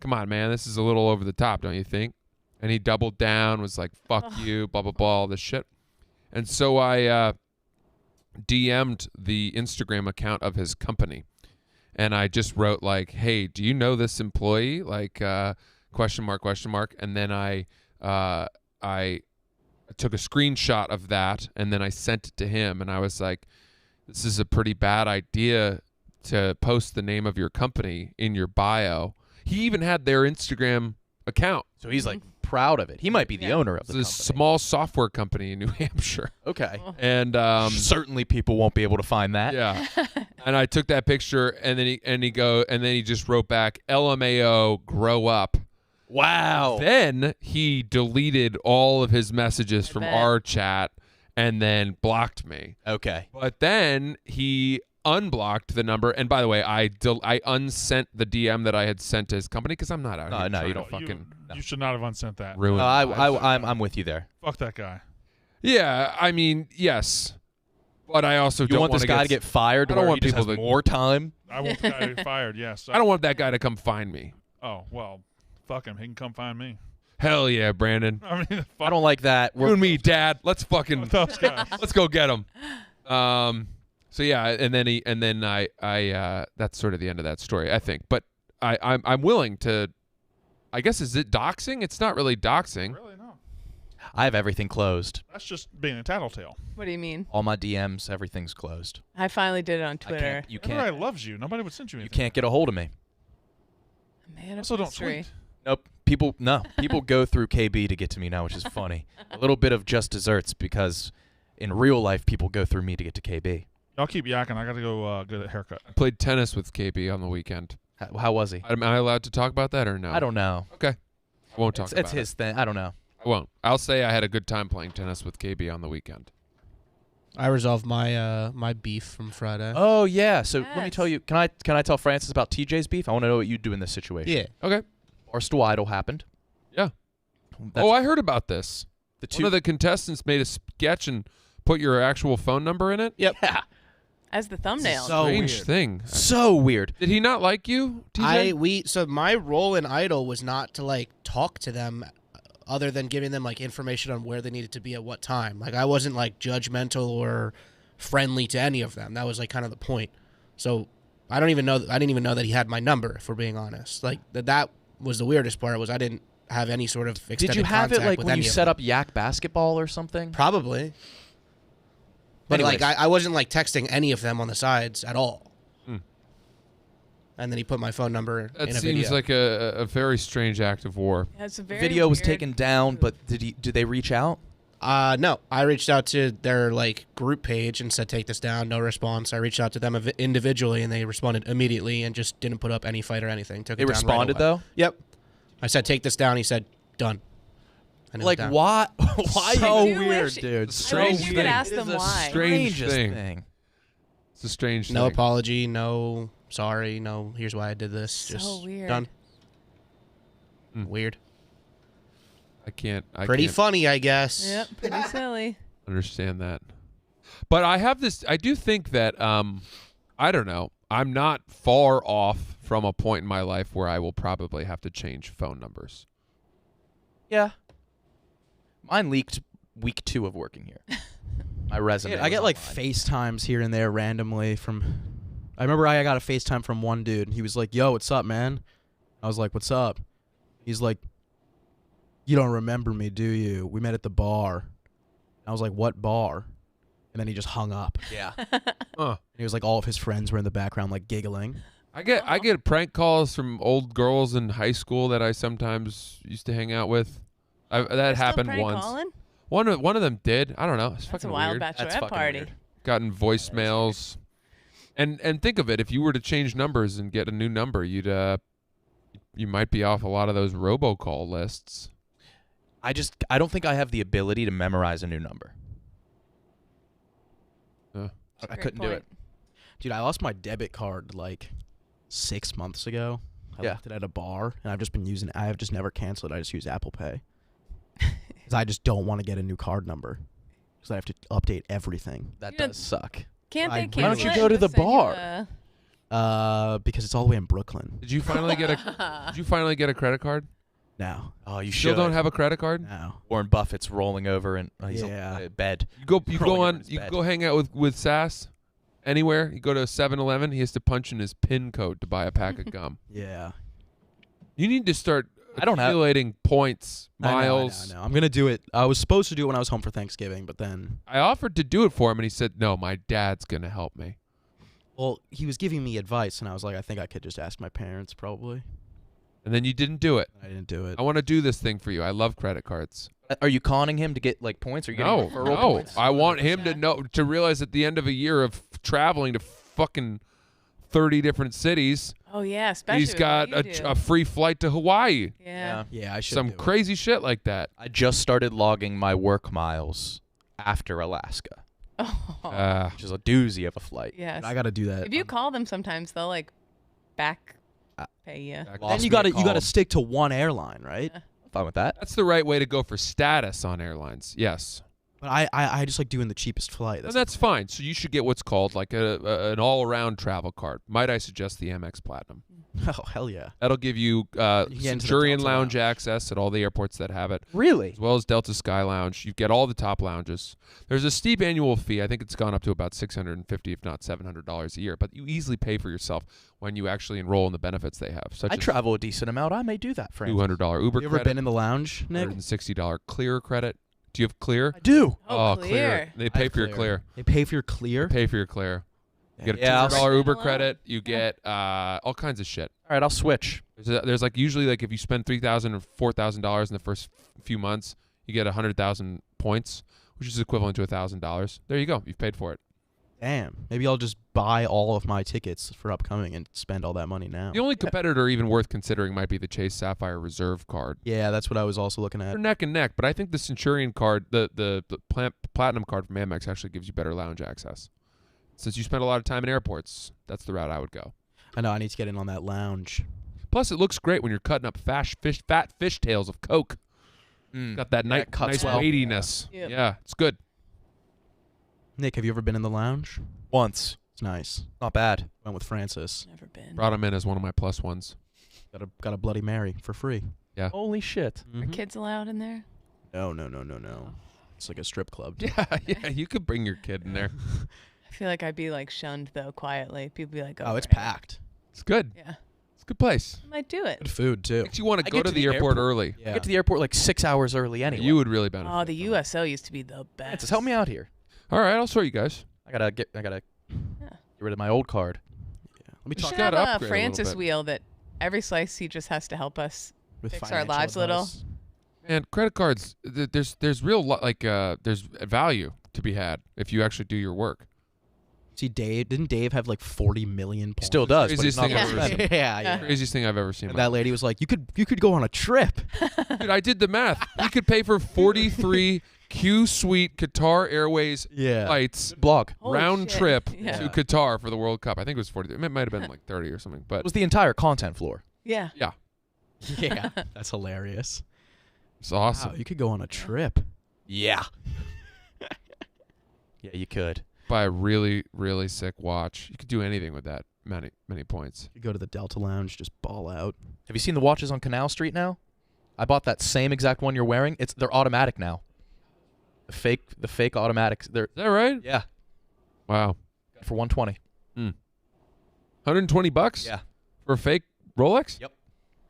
come on, man, this is a little over the top, don't you think? And he doubled down, was like, fuck you, blah, blah, blah, all this shit. And so I DM'd the Instagram account of his company. And I just wrote like, hey, do you know this employee? Like, question mark. And then I took a screenshot of that and then I sent it to him. And I was like, this is a pretty bad idea to post the name of your company in your bio. He even had their Instagram account. So he's like proud of it. He might be the owner of the It's a company. small software company in New Hampshire. Okay. And Certainly people won't be able to find that. yeah. And I took that picture and then he just wrote back, LMAO, grow up. Wow. Then he deleted all of his messages from bet. our chat and then blocked me. Okay. But then he unblocked the number. And by the way, I unsent the DM that I had sent to his company because I'm not out here No, trying you to don't. fucking You should not have unsent that. ruin. I'm with you there. Fuck that guy. Yeah, I mean, yes. But I also You don't want this guy to get fired I to don't where want he just people has to- more time? I want the guy to be fired, yes. I don't want that guy to come find me. Oh, well, fuck him. He can come find me. Hell yeah, Brandon. I mean, fuck I don't like that. You and me, Dad. Let's fucking those guys. let's go get him. So yeah, and then I that's sort of the end of that story, I think. But I'm willing to. I guess is it doxing? It's not really doxing. Really, no. I have everything closed. That's just being a tattletale. What do you mean? All my DMs, everything's closed. I finally did it on I Twitter. can't. You Everybody can't. loves you. Nobody would send you You anything. can't get a hold of me. Man of Also, don't mystery. tweet. Nope. People go through KB to get to me now, which is funny. A little bit of just desserts because in real life people go through me to get to KB. Y'all keep yakking. I got to go get a haircut. I played tennis with KB on the weekend. How was he? Am I allowed to talk about that or no? I don't know. Okay. I won't talk It's about his thing. I don't know. it. I won't. I'll say I had a good time playing tennis with KB on the weekend. I resolved my my beef from Friday. Oh yeah. So let me Yes. tell you. Can I tell Francis about TJ's beef? I want to know what you do in this situation. Yeah. Okay. Barstool Idol happened. Yeah. That's I heard about this. the One of the contestants made a sketch and put your actual phone number in it. Yep. Yeah. As the thumbnail. So Strange weird. thing. So weird. Did he not like you, TJ? So my role in Idol was not to like talk to them other than giving them like information on where they needed to be at what time. Like I wasn't like judgmental or friendly to any of them. That was like kind of the point. So I didn't even know that he had my number, if we're being honest. Like that was the weirdest part, was I didn't have any sort of extended Did you have it contact like with when any you of set them. up Yak basketball or something? Probably. But Anyways. like I wasn't like texting any of them on the sides at all. And then he put my phone number That in a seems video. like a very strange act of war. Yeah, it's a very Video was weird taken down, move. but did they reach out? No, I reached out to their like group page and said take this down. No response. I reached out to them individually and they responded immediately and just didn't put up any fight or anything. Took They it down responded right away. though. Yep. I said take this down. He said done. And it was Like down. why? Why? So do weird, wish- dude. I wish Strange you thing. could ask It is them a why. strange strangest thing. It's a strange No thing. apology. No sorry. No. Here's why I did this. So Just weird. done. Mm. Weird. I can't Pretty funny, I guess. Yep, pretty silly. understand that. But I do think that I don't know. I'm not far off from a point in my life where I will probably have to change phone numbers. Yeah. Mine leaked week 2 of working here. My resume. I get was like online. FaceTimes here and there randomly from. I remember I got a FaceTime from one dude. He was like, "Yo, what's up, man?" I was like, "What's up?" He's like, "You don't remember me, do you? We met at the bar." I was like, "What bar?" And then he just hung up. Yeah. Huh. He was like, all of his friends were in the background, like giggling. I get prank calls from old girls in high school that I sometimes used to hang out with. That Still happened prank once. calling? One of them did. I don't know. It's That's a fucking wild weird. That's bachelorette fucking party. weird. Gotten voicemails. And think of it, if you were to change numbers and get a new number, you might be off a lot of those robocall lists. I don't think I have the ability to memorize a new number. I Great couldn't do point. it. Dude, I lost my debit card like 6 months ago. I Yeah. left it at a bar, and I've just been using. I have just never canceled it. I just use Apple Pay because I just don't want to get a new card number because I have to update everything. That You know- does suck. Can't I- they Why cancel don't you it go to and the just send you bar? Because it's all the way in Brooklyn. Did you finally get a credit card? now. Oh, you Still should. don't have a credit card? Now. Warren Buffett's rolling over and he's Yeah. in bed. You go Rolling over in on his you bed. go hang out with Sass anywhere. You go to 7-Eleven, he has to punch in his PIN code to buy a pack of gum. Yeah. You need to start I don't have- accumulating points, I know, miles. I know. I'm gonna do it. I was supposed to do it when I was home for Thanksgiving, but then, I offered to do it for him and he said, "No, my dad's going to help me." well, he was giving me advice, and I was like, I think I could just ask my parents, probably. And then you didn't do it. I didn't do it. I want to do this thing for you. I love credit cards. Are you conning him to get like points? Or are you No, getting referral no. points? I want him to realize at the end of a year of traveling to fucking 30 different cities, Oh yeah, especially he's with got what you do. a free flight to Hawaii. Yeah. Yeah, I should. Some do it. crazy shit like that. I just started logging my work miles after Alaska, Oh. which is a doozy of a flight. Yes. I gotta do that. If you call them sometimes, they'll like back Uh, pay you. Back- Lost then you me a gotta call. stick to one airline, right? I'm fine with that. That's the right way to go for status on airlines. Yes. But I just like doing the cheapest flight. And that's fine. So you should get what's called like an all-around travel card. Might I suggest the Amex Platinum? oh hell yeah. That'll give you You can get into the Centurion Delta Lounge Lounge. access at all the airports that have it, Really? as well as Delta Sky Lounge. You get all the top lounges. There's a steep annual fee. I think it's gone up to about $650, if not $700 a year. But you easily pay for yourself when you actually enroll in the benefits they have, such I as travel a decent amount. I may do that, Francis. $200 Uber You ever credit, been in the lounge, Nick? $160 Clear credit. Do you have Clear? I do. Oh, Clear. They I pay have for your Clear. Clear. They pay for your clear. Pay for your Clear. You get a Yeah, I'll $200 Uber Hello? credit. You get all kinds of shit. All right, I'll switch. There's like usually like if you spend $3,000 or $4,000 in the first few months, you get 100,000 points, which is equivalent to $1,000. There you go. You've paid for it. Damn. Maybe I'll just buy all of my tickets for upcoming and spend all that money now. The only competitor even worth considering might be the Chase Sapphire Reserve card. Yeah, that's what I was also looking at. They're neck and neck, but I think the Centurion card, the Platinum card from Amex actually gives you better lounge access. Since you spend a lot of time in airports, that's the route I would go. I know I need to get in on that lounge. Plus, it looks great when you're cutting up fat fish tails of Coke. Got that it cuts nice well. weightiness. Yeah. Yeah, it's good. Nick, have you ever been in the lounge? Once. It's nice. Not bad. Went with Francis. Never been. Brought him in as one of my plus ones. Got a Bloody Mary for free. Holy shit. Are kids allowed in there? No. It's like a strip club. dude. Yeah, you could bring your kid in there. I feel like I'd be like shunned though quietly. People be like, Oh, it's right. packed. It's good. Yeah. It's a good place. I might do it. Good food too. Makes you want I to go get to to the the airport airport. early. Yeah. I get to the airport like 6 hours early anyway. You would really benefit. Oh, the from that. USO used to be the best. Francis, help me out here. All right, I'll show you guys. I gotta get rid of my old card. Let me We talk should gotta have a upgrade a little Francis bit. wheel that every slice he just has to help us. with fix our financial lives a little. advice. And credit cards, there's real there's value to be had if you actually do your work. See, didn't Dave have like 40 million points? Still does, but Craziest he's not thing I've gonna ever spend seen. it. yeah. Craziest thing I've ever seen. in And my that lady was like, you could go on a trip. Dude, I did the math. We could pay for 43 Q Suite Qatar Airways Yeah. flights Blog. Holy round shit. trip Yeah. to Qatar for the World Cup. I think it was 43. It might have been like 30 or something. It But was the entire content floor. Yeah. yeah, Yeah. That's hilarious. it's awesome. Wow, you could go on a trip. Yeah. Yeah, you could. Buy a really, really sick watch. You could do anything with that many points. You go to the Delta Lounge, just ball out. Have you seen the watches on Canal Street now? I bought that same exact one you're wearing. They're automatic now. The fake automatics. They're Is that right? yeah, Wow. for $120. 120 bucks? Yeah. For a fake Rolex? Yep.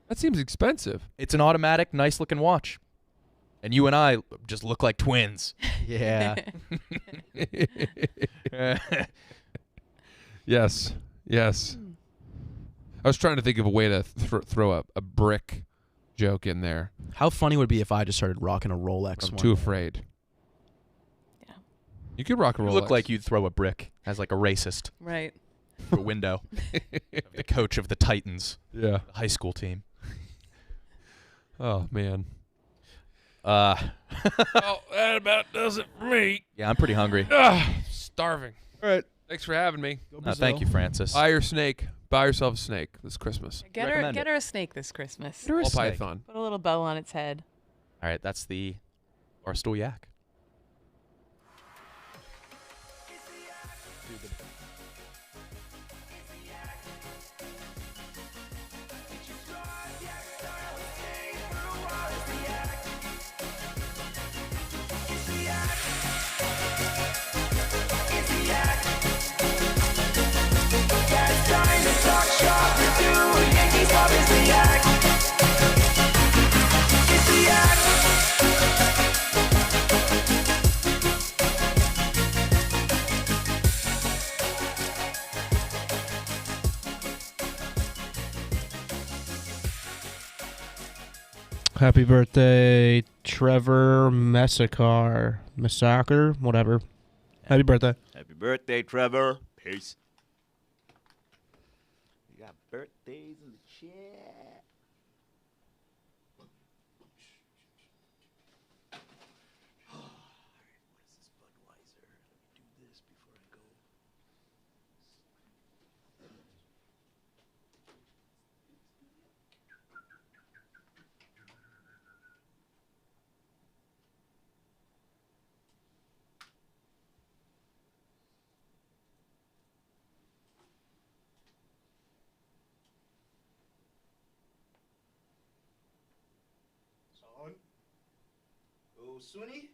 That seems expensive. It's an automatic, nice looking watch. And you and I just look like twins. Yeah. Yes. Yes. I was trying to think of a way to throw a brick joke in there. How funny would it be if I just started rocking a Rolex? I'm one too day? afraid. Yeah. You could rock a You Rolex. look like you'd throw a brick as like a racist Right. through a window. The coach of the Titans, Yeah. the high school team. Oh, man. Uh, Well, that about does it for me. yeah, I'm pretty hungry. Starving. All right. Thanks for having me. Thank you, Francis. Buy your snake. Buy yourself a snake this Christmas. Recommend Get her a snake this Christmas. Get her a Ball snake. python. Put a little bow on its head. All right, that's the Barstool Yak. Happy birthday, Trevor Massacre, whatever. Happy birthday. Happy birthday, Trevor. Peace. We got birthdays in the chat. What is this Budweiser? Let me do this before I go. Son? Oh, Sunny?